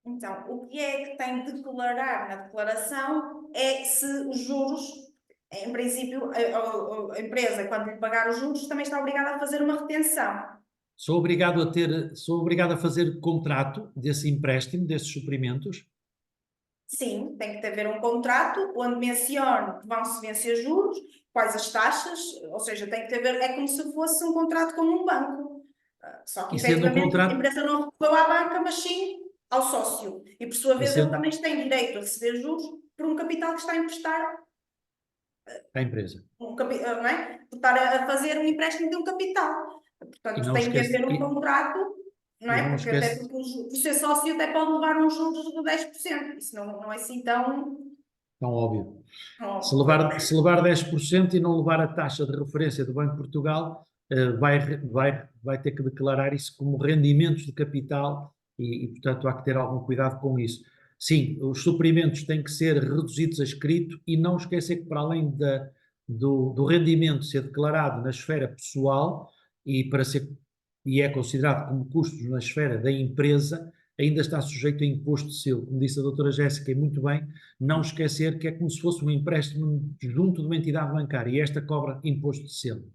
Então, o que é que tem de declarar na declaração é se os juros, em princípio, a empresa, quando lhe pagar os juros, também está obrigada a fazer uma retenção. Sou obrigado a fazer contrato desse empréstimo, desses suprimentos? Sim, tem que haver um contrato onde mencione que vão-se vencer juros, quais as taxas, ou seja, tem que haver, é como se fosse um contrato com um banco. Só que, E sendo um efetivamente, contrato- a empresa não recorreu à banca, mas sim ao sócio. E, por sua vez, ele sendo- também tem direito a receber juros por um capital que está a emprestar, à empresa. não é? Por estar a fazer um empréstimo de um capital. E Portanto, não tem que esquece- haver um contrato, não e é? não Porque até esquece- por ser sócio até pode levar uns juros de 10%. Isso não é assim tão... Tão óbvio. Se Oh, levar 10% e não levar a taxa de referência do Banco de Portugal, vai ter que declarar isso como rendimentos de capital e, portanto, há que ter algum cuidado com isso. Sim, os suprimentos têm que ser reduzidos a escrito e não esquecer que, para além do rendimento ser declarado na esfera pessoal e é considerado como custos na esfera da empresa, ainda está sujeito a imposto de selo. Como disse a doutora Jéssica, e muito bem, não esquecer que é como se fosse um empréstimo junto de uma entidade bancária e esta cobra imposto de selo.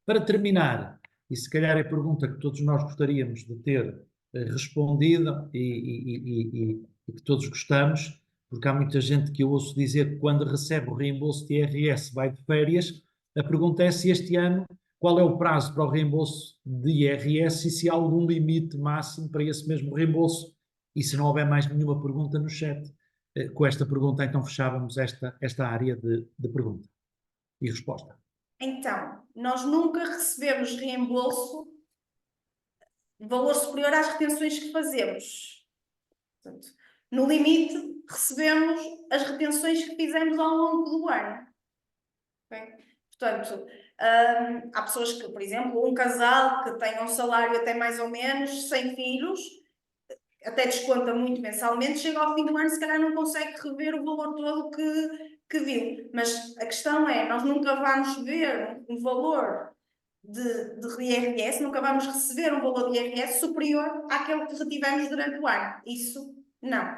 Para terminar, e se calhar é a pergunta que todos nós gostaríamos de ter respondido e que todos gostamos, porque há muita gente que eu ouço dizer que quando recebe o reembolso de IRS vai de férias, a pergunta é se este ano, qual é o prazo para o reembolso de IRS e se há algum limite máximo para esse mesmo reembolso. E se não houver mais nenhuma pergunta no chat, com esta pergunta então fechávamos esta área de pergunta e resposta. então, nós nunca recebemos reembolso de valor superior às retenções que fazemos. Portanto, no limite, recebemos as retenções que fizemos ao longo do ano. Okay? Portanto, há pessoas que, por exemplo, um casal que tenha um salário até mais ou menos 100 filhos, até desconta muito mensalmente, chega ao fim do ano, se calhar não consegue rever o valor todo que viu. Mas a questão é, nós nunca vamos ver um valor de IRS, nunca vamos receber um valor de IRS superior àquele que retivemos durante o ano. Isso, não.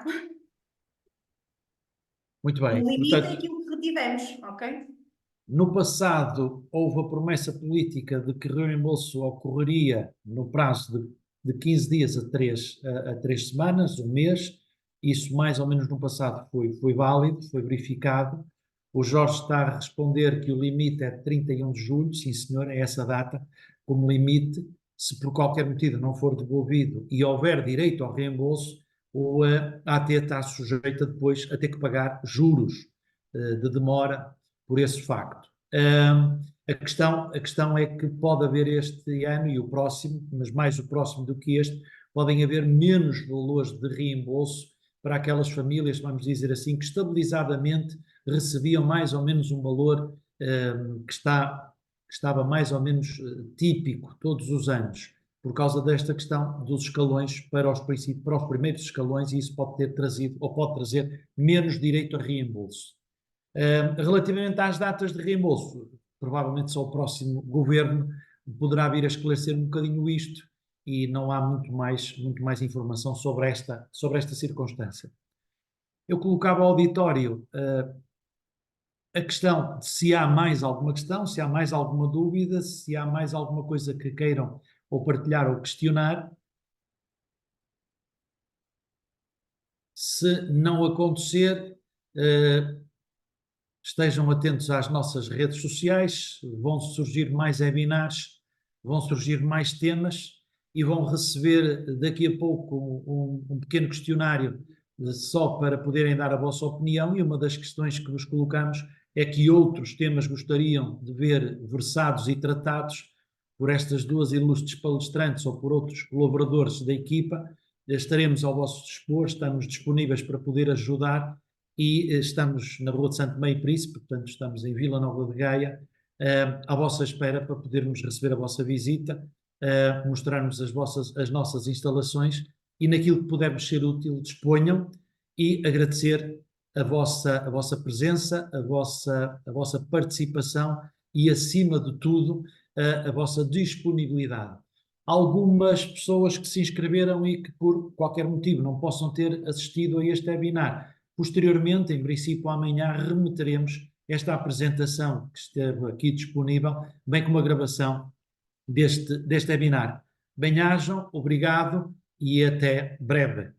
Muito O bem. limite é Portanto, aquilo que retivemos, ok? no passado, houve a promessa política de que o reembolso ocorreria no prazo de 15 dias a 3 semanas, um mês. Isso, mais ou menos, no passado foi válido, foi verificado. O Jorge está a responder que o limite é 31 de julho, sim senhor, é essa data como limite. Se por qualquer motivo não for devolvido e houver direito ao reembolso, a AT está sujeita depois a ter que pagar juros de demora por esse facto. A questão é que pode haver este ano e o próximo, mas mais o próximo do que este, podem haver menos valores de reembolso para aquelas famílias, vamos dizer assim, que estabilizadamente recebiam mais ou menos um valor que estava mais ou menos típico todos os anos, por causa desta questão dos escalões para os primeiros escalões, e isso pode ter trazido ou pode trazer menos direito a reembolso. Relativamente às datas de reembolso, provavelmente só o próximo governo poderá vir a esclarecer um bocadinho isto e não há muito mais informação sobre esta circunstância. Eu colocava ao auditório a questão de se há mais alguma questão, se há mais alguma dúvida, se há mais alguma coisa que queiram ou partilhar ou questionar. Se não acontecer, estejam atentos às nossas redes sociais, vão surgir mais webinars, vão surgir mais temas e vão receber daqui a pouco um pequeno questionário só para poderem dar a vossa opinião, e uma das questões que vos colocamos é que outros temas gostariam de ver versados e tratados por estas duas ilustres palestrantes ou por outros colaboradores da equipa. Estaremos ao vosso dispor, estamos disponíveis para poder ajudar e estamos na Rua de Santo Meio Príncipe, portanto estamos em Vila Nova de Gaia, à vossa espera para podermos receber a vossa visita, mostrar-nos as nossas instalações e naquilo que pudermos ser útil, disponham, e agradecer a vossa presença, a vossa participação e, acima de tudo, a vossa disponibilidade. Algumas pessoas que se inscreveram e que por qualquer motivo não possam ter assistido a este webinar, posteriormente, em princípio amanhã, remeteremos esta apresentação que esteve aqui disponível, bem como a gravação deste webinar. Bem-ajam, obrigado e até breve.